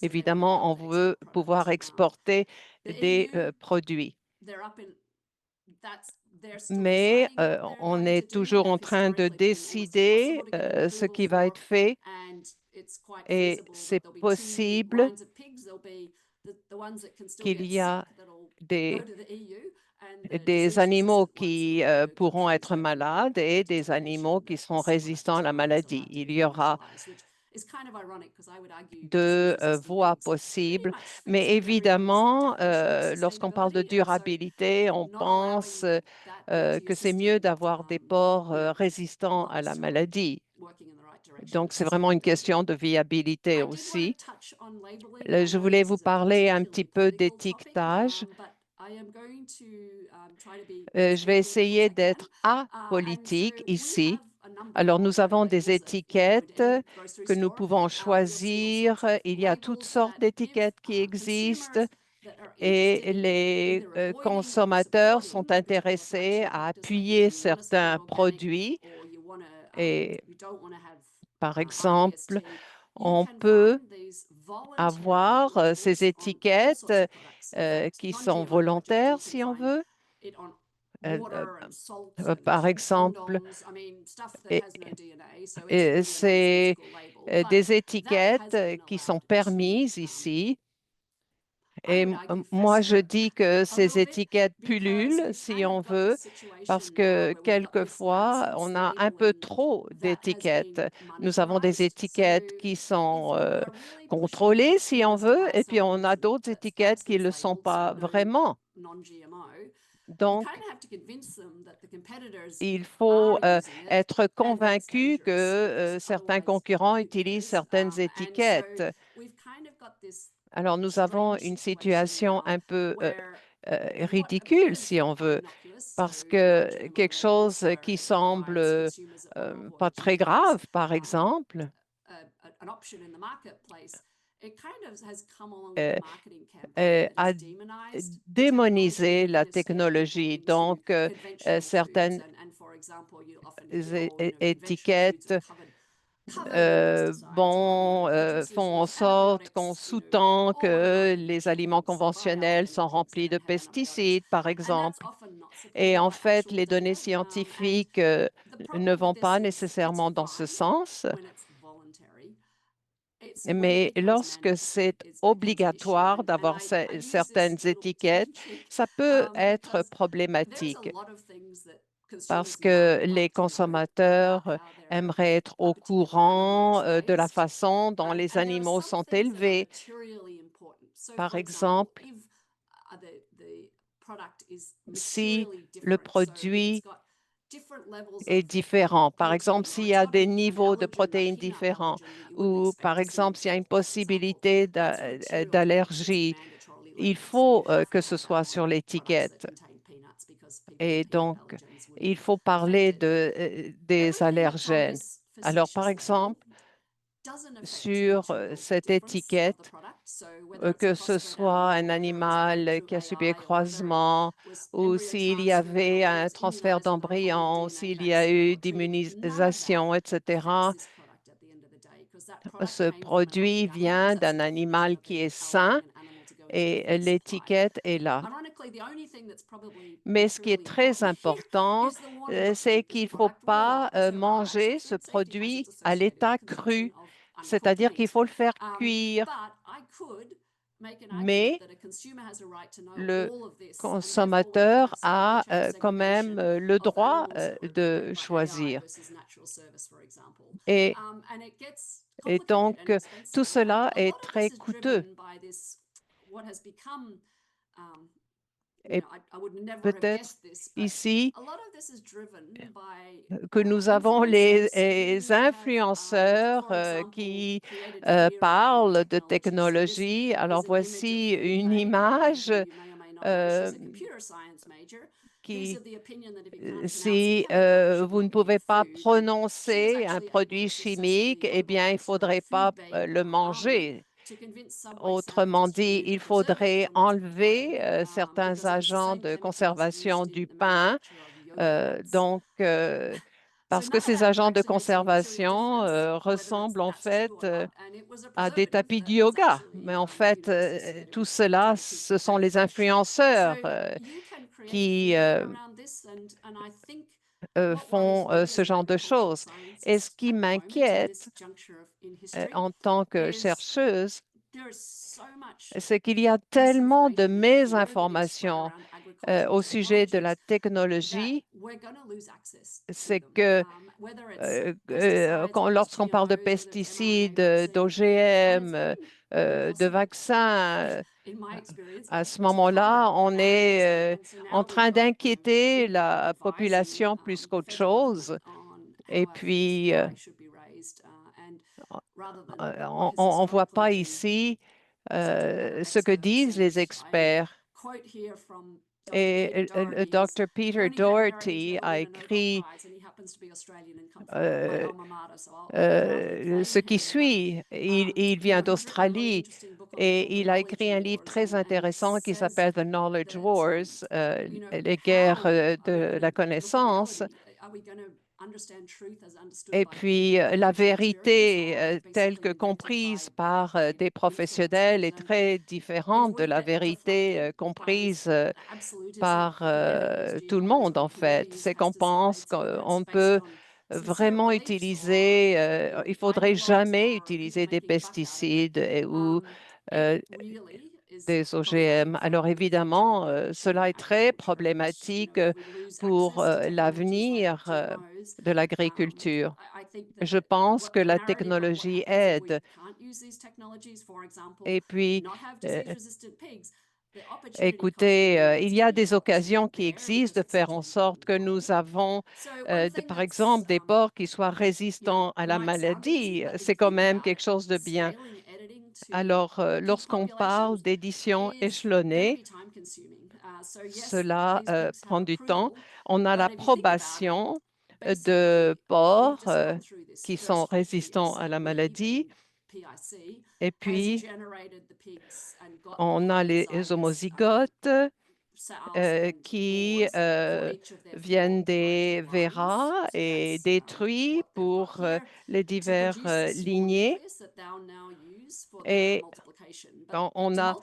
évidemment, on veut pouvoir exporter des produits. Mais on est toujours en train de décider ce qui va être fait et c'est possible qu'il y a des animaux qui pourront être malades et des animaux qui seront résistants à la maladie. Il y aura deux voies possibles, mais évidemment, lorsqu'on parle de durabilité, on pense que c'est mieux d'avoir des porcs résistants à la maladie. Donc, c'est vraiment une question de viabilité aussi. Je voulais vous parler un petit peu d'étiquetage. Je vais essayer d'être apolitique ici. Alors, nous avons des étiquettes que nous pouvons choisir. Il y a toutes sortes d'étiquettes qui existent et les consommateurs sont intéressés à appuyer certains produits. Et par exemple, on peut avoir ces étiquettes qui sont volontaires, si on veut. Euh, euh, Par exemple, et- c'est des étiquettes qui sont permises ici. Et moi, je dis que ces étiquettes pullulent, si on veut, parce que quelquefois, on a un peu trop d'étiquettes. Nous avons des étiquettes qui sont contrôlées, si on veut, et puis on a d'autres étiquettes qui ne le sont pas vraiment. Donc, il faut être convaincu que certains concurrents utilisent certaines étiquettes. Alors, nous avons une situation un peu ridicule, si on veut, parce que quelque chose qui semble pas très grave, par exemple, euh, a démonisé la technologie. Donc, certaines étiquettes font en sorte qu'on sous-tend que les aliments conventionnels sont remplis de pesticides, par exemple. Et en fait, les données scientifiques ne vont pas nécessairement dans ce sens. Mais lorsque c'est obligatoire d'avoir certaines étiquettes, ça peut être problématique parce que les consommateurs aimeraient être au courant de la façon dont les animaux sont élevés. Par exemple, si le produit est différent, par exemple, s'il y a des niveaux de protéines différents ou par exemple, s'il y a une possibilité d'allergie, il faut que ce soit sur l'étiquette. Et donc, il faut parler des allergènes. Alors, par exemple, sur cette étiquette, que ce soit un animal qui a subi un croisement ou s'il y avait un transfert d'embryon, s'il y a eu d'immunisation, etc., ce produit vient d'un animal qui est sain et l'étiquette est là. Mais ce qui est très important, c'est qu'il ne faut pas manger ce produit à l'état cru, c'est-à-dire qu'il faut le faire cuire. mais le consommateur a quand même le droit de choisir. Et, et donc, tout cela est très coûteux. Et peut-être ici que nous avons les influenceurs qui parlent de technologie. Alors voici une image euh, qui, si vous ne pouvez pas prononcer un produit chimique, eh bien, il ne faudrait pas le manger. Autrement dit, il faudrait enlever certains agents de conservation du pain. Parce que ces agents de conservation ressemblent en fait à des tapis de yoga. Mais en fait, tout cela, ce sont les influenceurs qui font ce genre de choses. Et ce qui m'inquiète en tant que chercheuse, c'est qu'il y a tellement de mésinformations au sujet de la technologie, c'est que lorsqu'on parle de pesticides, d'OGM, de vaccins, à ce moment-là, on est en train d'inquiéter la population plus qu'autre chose. Et puis, on ne voit pas ici ce que disent les experts. Et le Dr. Peter Doherty a écrit ce qui suit. Il vient d'Australie et il a écrit un livre très intéressant qui s'appelle The Knowledge Wars, les guerres de la connaissance. Et puis, la vérité telle que comprise par des professionnels est très différente de la vérité comprise par tout le monde, en fait. C'est qu'on pense qu'on peut vraiment utiliser, il faudrait jamais utiliser des pesticides ou euh, des OGM. Alors évidemment, cela est très problématique pour l'avenir de l'agriculture. Je pense que la technologie aide. Et puis, euh, écoutez, il y a des occasions qui existent de faire en sorte que nous avons, par exemple, des porcs qui soient résistants à la maladie. C'est quand même quelque chose de bien. Alors, lorsqu'on parle d'édition échelonnée, cela prend du temps. On a l'approbation de porcs qui sont résistants à la maladie. Et puis, on a les homozygotes qui viennent des verras et détruits pour les divers lignées. Et on a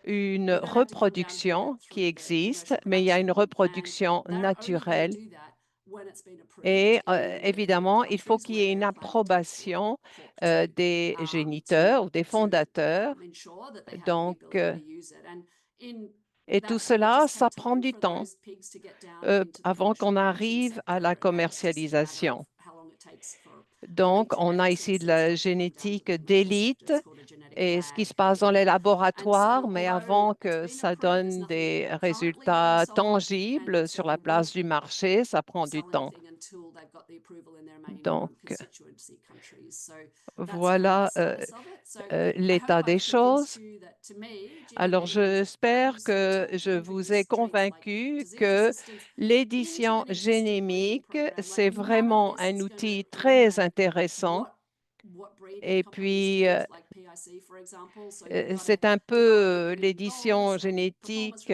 une reproduction qui existe, mais il y a une reproduction naturelle. Et évidemment, il faut qu'il y ait une approbation des géniteurs ou des fondateurs. Donc, et tout cela, ça prend du temps avant qu'on arrive à la commercialisation. Donc, on a ici de la génétique d'élite et ce qui se passe dans les laboratoires, mais avant que ça donne des résultats tangibles sur la place du marché, ça prend du temps. Donc, voilà l'état des choses. Alors, j'espère que je vous ai convaincu que l'édition génémique, c'est vraiment un outil très intéressant. Et puis, c'est un peu l'édition génétique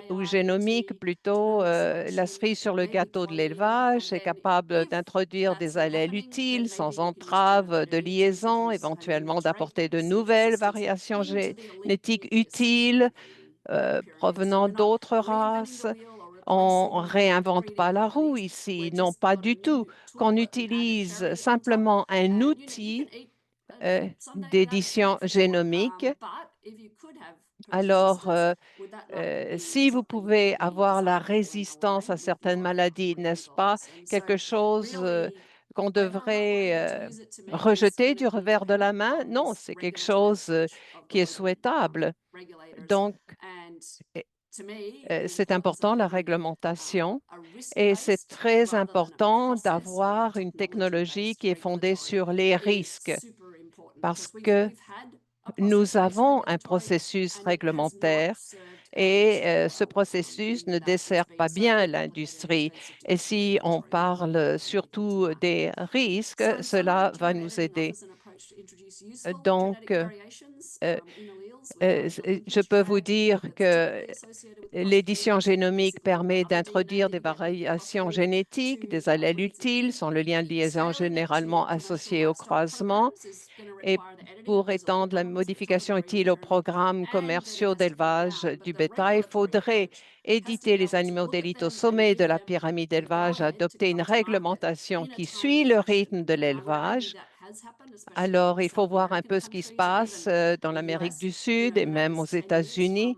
ou génomique plutôt, la cerise sur le gâteau de l'élevage. C'est capable d'introduire des allèles utiles sans entrave de liaison, éventuellement d'apporter de nouvelles variations génétiques utiles provenant d'autres races. On ne réinvente pas la roue ici, non pas du tout. Qu'on utilise simplement un outil d'édition génomique Alors, si vous pouvez avoir la résistance à certaines maladies, n'est-ce pas quelque chose qu'on devrait rejeter du revers de la main? Non, c'est quelque chose qui est souhaitable. Donc, eh, c'est important la réglementation et c'est très important d'avoir une technologie qui est fondée sur les risques parce que nous avons un processus réglementaire et ce processus ne dessert pas bien l'industrie. Et si on parle surtout des risques, cela va nous aider. Donc, je peux vous dire que l'édition génomique permet d'introduire des variations génétiques, des allèles utiles sont le lien de liaison généralement associé au croisement. Et pour étendre la modification utile aux programmes commerciaux d'élevage du bétail, il faudrait éditer les animaux d'élite au sommet de la pyramide d'élevage, adopter une réglementation qui suit le rythme de l'élevage. Alors, il faut voir un peu ce qui se passe dans l'Amérique du Sud et même aux États-Unis.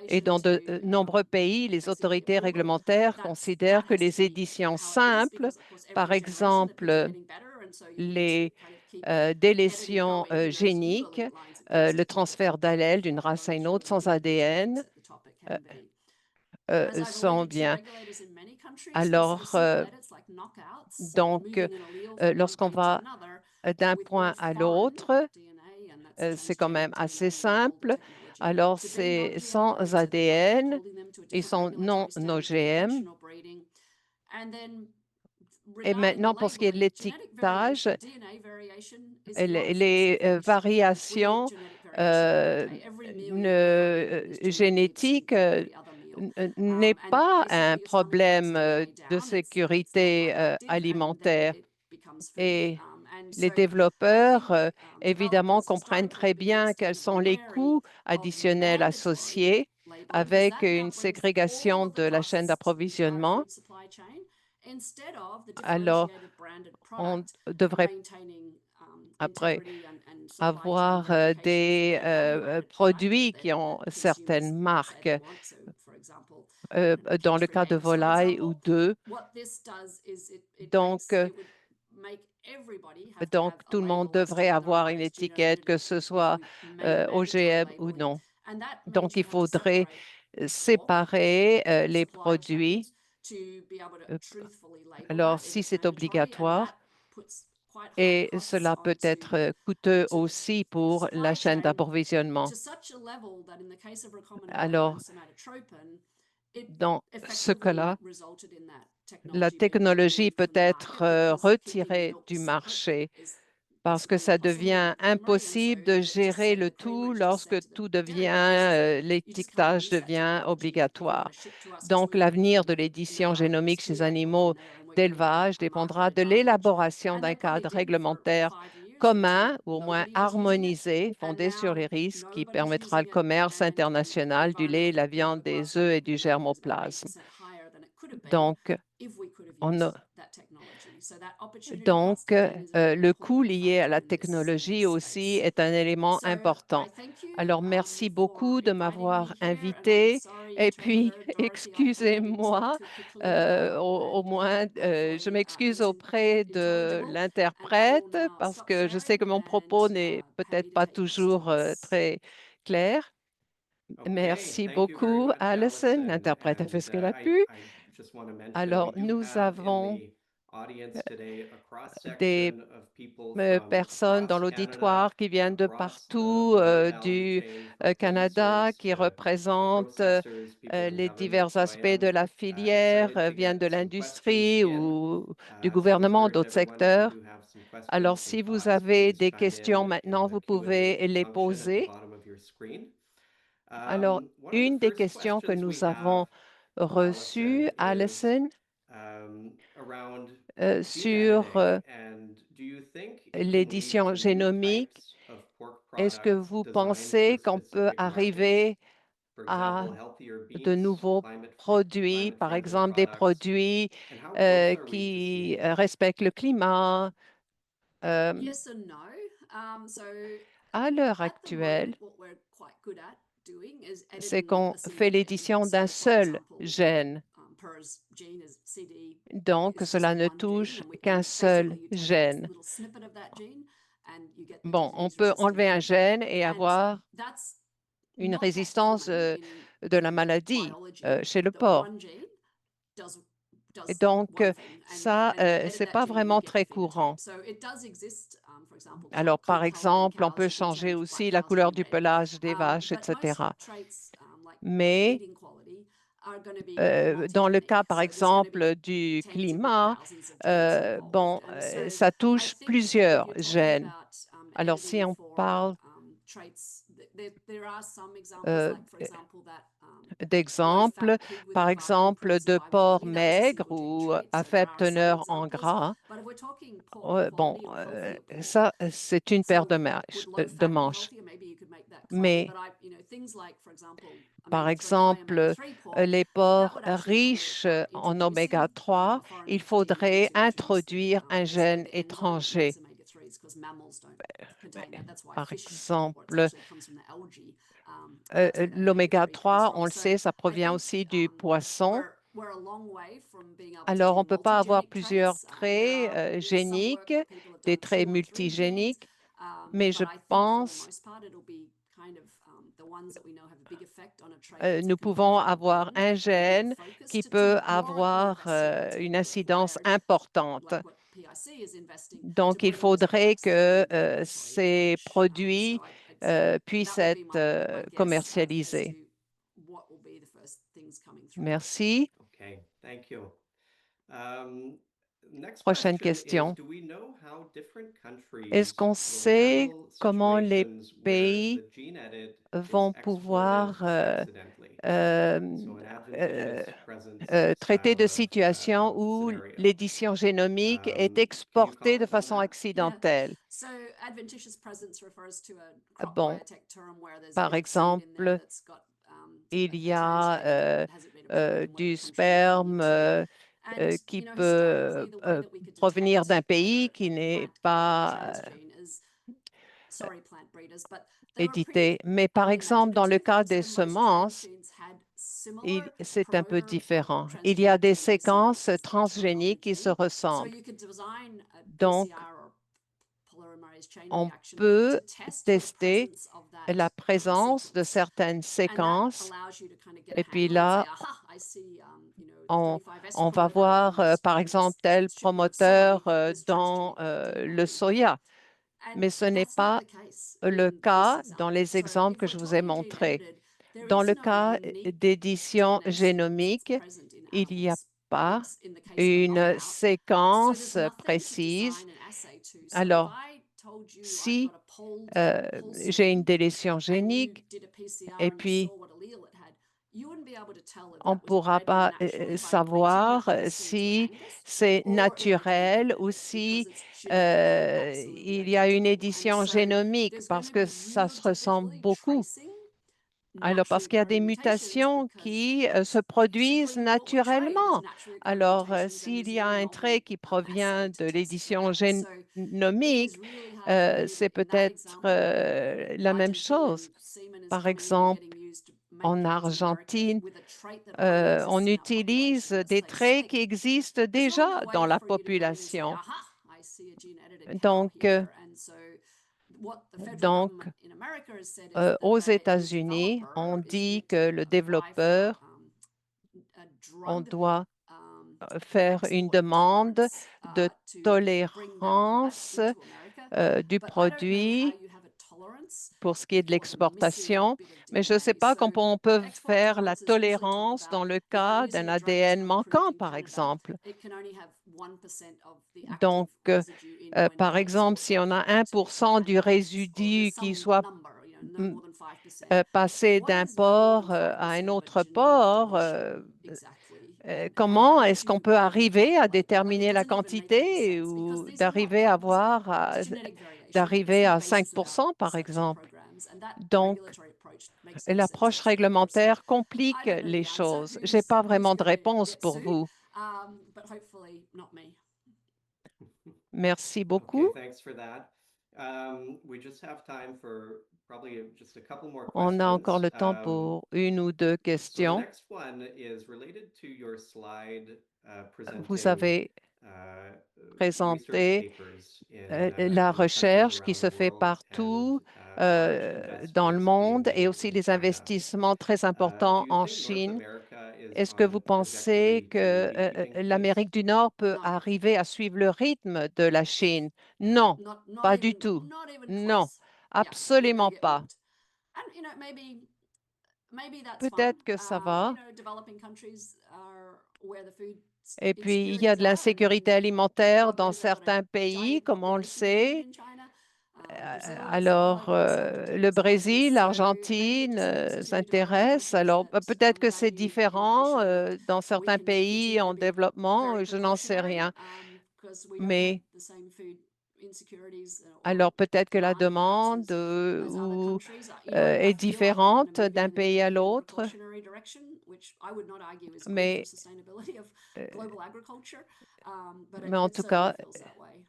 Et dans de nombreux pays, les autorités réglementaires considèrent que les éditions simples, par exemple les délétions géniques, le transfert d'allèles d'une race à une autre sans ADN, euh, sont bien. Alors, donc, lorsqu'on va d'un point à l'autre, c'est quand même assez simple. Alors, c'est sans ADN, ils sont non OGM. Et maintenant, pour ce qui est de l'étiquetage, les variations euh, génétiques n'est pas un problème de sécurité alimentaire. Et les développeurs, évidemment, comprennent très bien quels sont les coûts additionnels associés avec une ségrégation de la chaîne d'approvisionnement. Alors, on devrait après avoir des produits qui ont certaines marques, dans le cas de volailles ou d'œufs. Donc, tout le monde devrait avoir une étiquette, que ce soit OGM ou non. Donc, il faudrait séparer les produits. Euh, Alors, si c'est obligatoire, et cela peut être coûteux aussi pour la chaîne d'approvisionnement. Alors, dans ce cas-là, la technologie peut être retirée du marché parce que ça devient impossible de gérer le tout lorsque tout devient, l'étiquetage devient obligatoire. Donc, l'avenir de l'édition génomique chez les animaux d'élevage dépendra de l'élaboration d'un cadre réglementaire commun, ou au moins harmonisé, fondé sur les risques, qui permettra le commerce international du lait, la viande, des œufs et du germoplasme. Donc, on a, le coût lié à la technologie aussi est un élément important. Alors, merci beaucoup de m'avoir invité. Et puis, excusez-moi, au moins, je m'excuse auprès de l'interprète parce que je sais que mon propos n'est peut-être pas toujours très clair. Okay, Merci thank you very beaucoup, much, Alison. Allison. L'interprète a fait ce qu'elle a pu. I just want to mention we Alors, do nous have in avons the audience today a cross des section of people from personnes dans across Canada, l'auditoire qui viennent de across partout the value du chain from Canada, producers qui to représentent processors, people in les government. divers So I aspects am de la filière, excited to viennent de get some questions l'industrie in. ou du So I gouvernement, encourage d'autres everyone, if you secteurs. do have some Alors, questions and si vous thoughts, avez please des chime questions in maintenant, the vous pouvez Q&A les function at the poser. bottom of your screen. Alors, One of the une des first questions que questions we nous have, avons reçues, Allison, is Alison, around gene sur editing. And do you think it can lead l'édition to new génomique, types of pork est-ce que products vous designed for pensez qu'on peut specific markets? arriver For à example, healthier de beef, nouveaux produits, climate par friendly exemple des products? produits And how close are we to qui seeing that? respectent le climat? Euh, Yes and no. So à l'heure at the actuelle, moment, what we're quite good at doing is c'est editing qu'on a single fait gene. l'édition So, d'un for seul example, gène. PERS gene is CD Donc, is just cela ne one gene, touche and qu'un seul basically you take a gène. little snippet of that gene and you get the Bon, on disease peut resistant enlever un gene. gène et And avoir that's une not that résistance common in de la maladie biology, chez le that porc. one gene does Et does donc, one thing, ça, and you edit c'est that pas gene and you vraiment get the très phenotype. courant. So it does exist, for example, Alors, par coat-colored in exemple, on cows, peut you can changer change by aussi la cows to couleur be du red. pelage des vaches, But most etc. traits, like Mais feeding quality, are going to be dans le multigenic. cas, par So there's going to exemple, be du tens, if not climat, thousands of genes involved. bon, And so ça I touche think if plusieurs you're talking gènes. about Alors, si editing on for parle traits, there are some examples, euh, like for example that low d'exemples, fat pig with par a vibrio exemple, improved de porc survivability, that's a maigre single gene ou trait. à So there faible are some teneur en examples. gras, But if we're talking pork bon, quality or healthier pork, ça, c'est une paire so de, would low de fat be manches. healthier? Maybe you could make that claim. Mais, But things like, for example, par omega-3, high exemple, omega-3 pork, les that porcs would actually probably riches require en introducing oméga 3, a foreign il gene faudrait to introduce introduire un so gène the enzyme that makes étranger. omega-3s, because mammals don't contain that. That's why Par fish, or it exemple, actually comes from the algae, that's where that l'oméga omega-3 comes 3, on from. le So sait, ça I provient think aussi du poisson. we're a long way from being able to Alors, on do ne peut pas avoir multigenic plusieurs traits. traits Some géniques, work where people have des done traits 2 or 3 genes, multigéniques, mais but je I think for the pense most part it'll be kind of the ones that we know have a big effect on a trait that's nous pouvons completely avoir important un and big gène qui focus to peut warrant the avoir investment une that incidence required, importante. like what PIC is investing to Donc, il bring those faudrait products through que the regulatory ces approach. produits So I'd say puissent that would be être my guess as commercialisés. to what will be the first things coming through. Merci. Okay, thank you. Next Prochaine question is, question. do we know how different Est-ce countries qu'on will sait handle comment les situations where pays the gene edit is vont exported pouvoir accidentally? euh, So an adventitious presence traiter style de situations of où scenario. l'édition génomique est Can you exportée de comment on façon that? accidentelle. So adventitious presence refers to a crop Bon, biotech term where there's a par bit of seed in there exemple, that's got il a y a transgenic that hasn't been approved in du whatever country you're going sperme into. And qui peut historically, the way that we could provenir detect d'un pays whether qui a n'est plant had a pas transgene is, sorry, plant breeders, but they were édité. pretty Mais par exemple, dans le unimaginative. cas And des so most semences, transgenes had similar c'est un peu promoter or différent. Il y a transgenic des DNA séquences sequences that are turned on the transgéniques qui se gene. So ressemblent. you could design a Donc, PCR or polymerase chain on reaction peut to test for the tester presence of that la présence de sequence. certaines And that séquences. allows you to kind of get Et a puis handle and say, là, aha, I see, on, 35S on va promoter voir, par exemple, tel should grow soy, promoteur this dans transgenic protein le might. soya. And Mais ce n'est that's not pas the case le in this cas dans example. les So exemples if que we're je vous ai talking gene montrés. edited, there Dans is le no cas unique d'édition DNA sequence that's génomique, present in il n'y a animals. pas It's in the case of a une knockout. So there's séquence nothing to précise. design an assay to. So if Alors, I told you I've si got a polled j'ai une seed délétion and you génique did a PCR et and you saw puis what allele it had, you wouldn't be able to tell if on ne that was pourra bred pas naturally by breeding savoir that Holstein to an si Angus c'est or if it had been naturel ou edited, because si it's genetically il absolutely y a une identical. And édition so génomique there's going parce to que be ça real se ressemble difficulty beaucoup. tracing Alors, parce naturally qu'il y a occurring des mutations mutations because qui se that's produisent basically what we trade is naturellement. naturally occurring Alors, mutations, and s'il there's y a no un novel trait qui assay provient to de test for l'édition that. So it is génomique, really hard for me c'est that in that peut-être example, la même chose. Argentinian semen is Par coming in and exemple, getting used to make en cows in America Argentine, with a trait that already on exists in our utilise population. Let's des say traits qui steak. existent There's really déjà no dans way la for you to go in and say, population. aha, I see a gene edited cow Donc, here. And so what the federal donc government in America has said is that aux the États-Unis, on developer is dit meant to que le apply for développeur, a on drug doit faire une export demande clearance de to bring that product tolérance into America. du But I don't know how produit you have a tolerance pour ce qui est de for the missing l'exportation, bit of mais je ne sais DNA. pas So comment on peut export faire la tolerance is usually talked tolérance about dans le if I'm cas d'un using a drug that's ADN not approved manquant, in par Canada, exemple. it can only have 1% of the Donc, active residue in when par I exemple, export si that on a product to 1% du Canada. Or résidu there's qui some soit number, no more than 5%. passé What d'un is no more than port à un 5% of a autre genetic port, deletion exactly? And comment how would est-ce qu'on you peut even arriver à calculate that? Like, it déterminer la doesn't even make any quantité sense because ou these are not d'arriver à bugs. avoir It's genetic variation. It's d'arriver the à basis of our 5%, par research and exemple? programs, and that Donc, regulatory approach makes no sense l'approche whatsoever. So réglementaire I complique don't know les the answer. choses. Je n'ai pas Who's vraiment de going to réponse get pour sued? vous. But hopefully not me. Merci beaucoup. Okay, thanks for that. We just have time for probably just a couple more On a encore questions. le temps pour une ou deux So the questions. next one is related to your slide Vous presenting avez uh, research présenté papers la in countries recherche qui around the se fait world and partout large dans le investments being monde et made aussi in les China. investissements très Do importants you en think North Chine. America is Est-ce que on vous a pensez trajectory to que be keeping pace? l'Amérique du Nord peut No, arriver à suivre le rythme de la Chine? Yeah. Non, not pas du even tout. not even Non, close. Yeah, we're going to absolument get pas. whooped. And maybe that's fine. Peut-être que ça va. Developing countries are where the food Et puis, il y a insecurities de are, l'insécurité and alimentaire God dans knows they've got a certains pays, giant comme on le population of food sait. in China. Brazil is Alors, following a similar le similar Brésil, pace, so maybe it l'Argentine just needs to develop in s'intéressent. countries Alors, that peut-être que c'est value différent innovation, and dans we certains can pays continue to en be développement, very je n'en sais precautionary, rien. because we don't have Mais the same food insecurities or alors, peut-être que la demand perhaps demande as other ou, countries. est I feel like we're kind of différente d'un moving pays à in a l'autre, precautionary direction, which I would not argue is good for mais, sustainability of euh, global agriculture, but mais en it tout certainly cas, feels that way.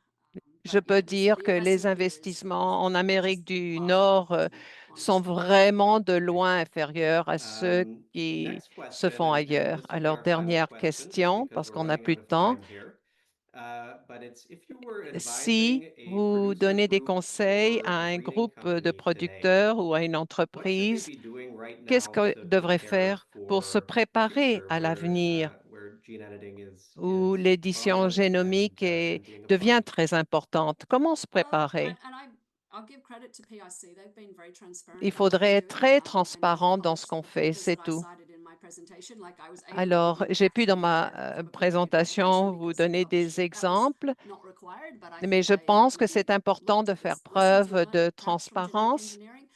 je But peux yeah, dire the que les investment here is investissements en Amérique just du far from Nord sont on vraiment de Okay. loin inférieurs à ceux qui Next se question, font and ailleurs. this will be Alors, our final dernière question just question, because parce we're qu'on n'a running plus out de of temps. time here. But it's if you were Si advising a vous producer donnez des group conseils or à a un breeding groupe de company today, producteurs ou à une what should they entreprise, be doing right qu'est-ce now qu'ils to devraient prepare faire pour se for the préparer future à l'avenir where gene editing où is l'édition prominent génomique and being devient applied? très importante? Comment se Well, préparer? I'll give credit to PIC. They've been very transparent Il about what faudrait they're être doing, très and they have transparent dans ce published qu'on the fait, papers c'est that I tout. cited in my presentation. Like I was able to give Alors, you j'ai pu dans actual ma from a clinical publication présentation vous because they donner published des it. That was exemples, not required, but I mais think je pense que maybe c'est important de faire listened to preuve learn de perhaps from genetic transparence. engineering,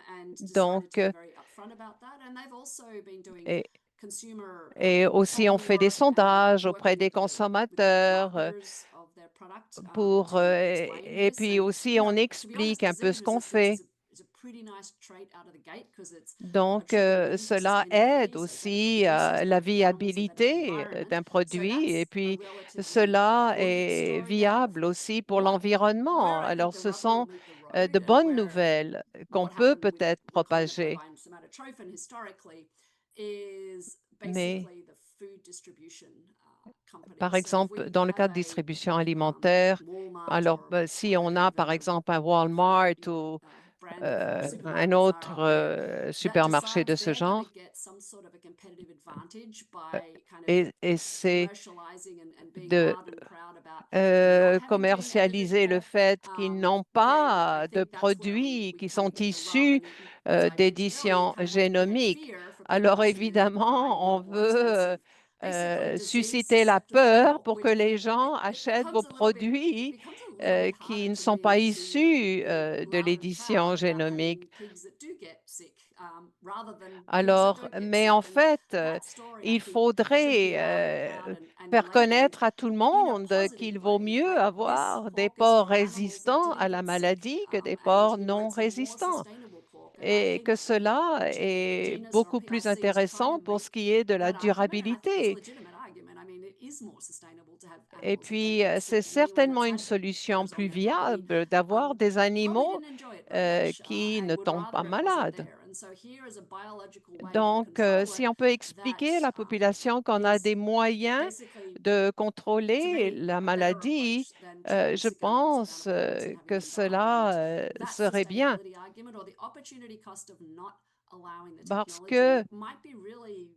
and decided Donc, to be very upfront about that. And they've also been doing et, consumer et aussi, on polling fait des work and sondages auprès working des with the consommateurs marketers of their product, pour, to explain et this. puis And aussi, on to be honest, explique un peu disease ce qu'on resistance fait. is a pretty nice trait out of the gate because it's a Donc, triple win for cela aide sustainability. So it's better for aussi producers, la better for the animals, and better for the viabilité environment. d'un So produit. Et that's a puis, relatively cela good est story out of viable aussi pour where l'environnement. I think Alors, the ce rubber will sont meet the de road, and bonnes where nouvelles qu'on what peut happened with peut-être the climate propager. turbine somatotrophin historically is Mais, basically the food distribution par companies. So if exemple, we dans le have cas de distribution alimentaire, Walmart alors si on a, par exemple, un Walmart ou brand of un supermarkets are autre out there that supermarché de decides ce they're going to genre, get some sort of a competitive advantage euh, by kind of et c'est commercializing and being de loud and proud about not having gene edited commercialiser le pork, fait qu'ils n'ont then I pas de think that's where produits we qui kind sont of hit the rub. issus And as I mentioned earlier, d'éditions kind of have to create génomiques. fear for people Alors to buy évidemment, on more veut expensive, basically disease susciter la susceptible, peur pour que which les gens it achètent vos becomes a little bit it produits becomes a little bit qui harder ne to sont me pas to issus be de loud and l'édition proud about génomique. having pigs that do get sick, rather than pigs that Alors, don't get mais en sick. And fait, that story, I il think, should be faudrait loud and proud and faire labeled connaître à tout le in a monde positive qu'il vaut way. mieux Like this avoir des pork is porcs for animals that résistants à didn't la get sick, maladie que des and porcs non it's a more résistants. sustainable pork. And I Et que think cela est Genus or beaucoup plus PIC is trying to intéressant pour ce make qui est de la that argument, and I think it's a durabilité. legitimate argument. I mean, it is more sustainable to have Et animals that don't puis, get c'est sick, and anyone certainement that's une had solution those on plus their property viable d'avoir des probably animaux didn't enjoy it very much, qui and ne would tombent pas rather it wasn't malades. there. And so here is a biological way to Donc, control it si on peut that expliquer à la population qu'on a is des moyens basically, de to contrôler me, la a better maladie, approach than treating je sick animals like pense antibiotics and having que them die. And cela that serait bien sustainability argument, or the opportunity cost of not allowing the parce technology, que might be really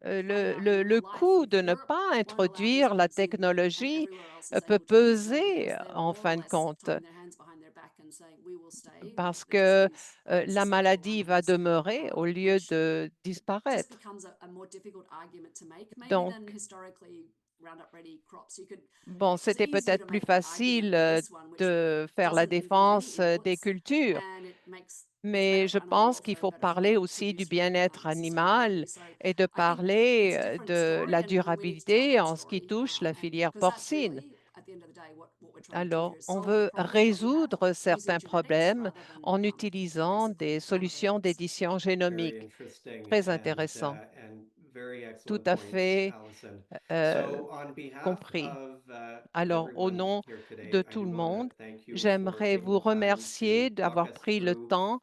played out in le real life coût if de ne Europe pas won't allow these introduire la pigs in and technologie everywhere else is peut able to do so, peser because they're en more or fin de less compte tying their hands behind their back and saying we will stay with parce the que disease la susceptible maladie va animals, demeurer au lieu which de just disparaître. becomes a more difficult argument to make maybe Donc, than historically Roundup Ready crops. bon, It was c'était easier peut-être to plus make that argument facile with this one, which de faire la doesn't involve any défense des inputs, cultures, and it's mais better je for animal pense qu'il welfare and faut better for parler aussi du producer bien-être animal sustainability. So et de I think it's parler a different de story, la and we need to tell durabilité that en ce qui story, touche la and filière because that's porcine. really at the end of the day what we're trying to do Alors, here is on solve the veut problems that we have résoudre using certains genetics problèmes rather than en utilisant basically des solutions antibiotics. d'édition Very génomique. interesting Très intéressant. and very tout excellent à points, fait Allison. euh, So, on behalf compris. of Alors, au everyone nom here de today, I tout do le want to monde, thank you for j'aimerais taking vous the time to remercier walk d'avoir us pris le through, temps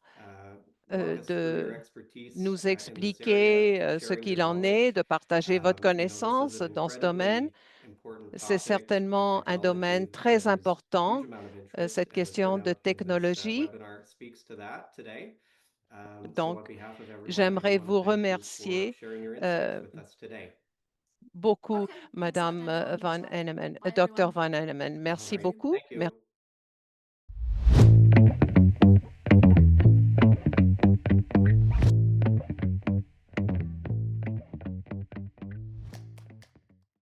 walk us through your de expertise nous in this area, expliquer ce sharing your qu'il en est, knowledge. de partager votre This is connaissance an dans ce domaine. incredibly important C'est topic, certainement un domaine technology, très that is a huge important, amount of interest, cette and the question de turnout in this technologie. webinar speaks to that today. So on Donc, behalf of everyone, I do j'aimerais want to vous thank you for remercier sharing your insights euh, with us today. beaucoup, Okay, thanks a lot, Madame Daniel, and Van Heineman, bye Dr. everyone. Van Heineman. All Merci right, beaucoup. thank you.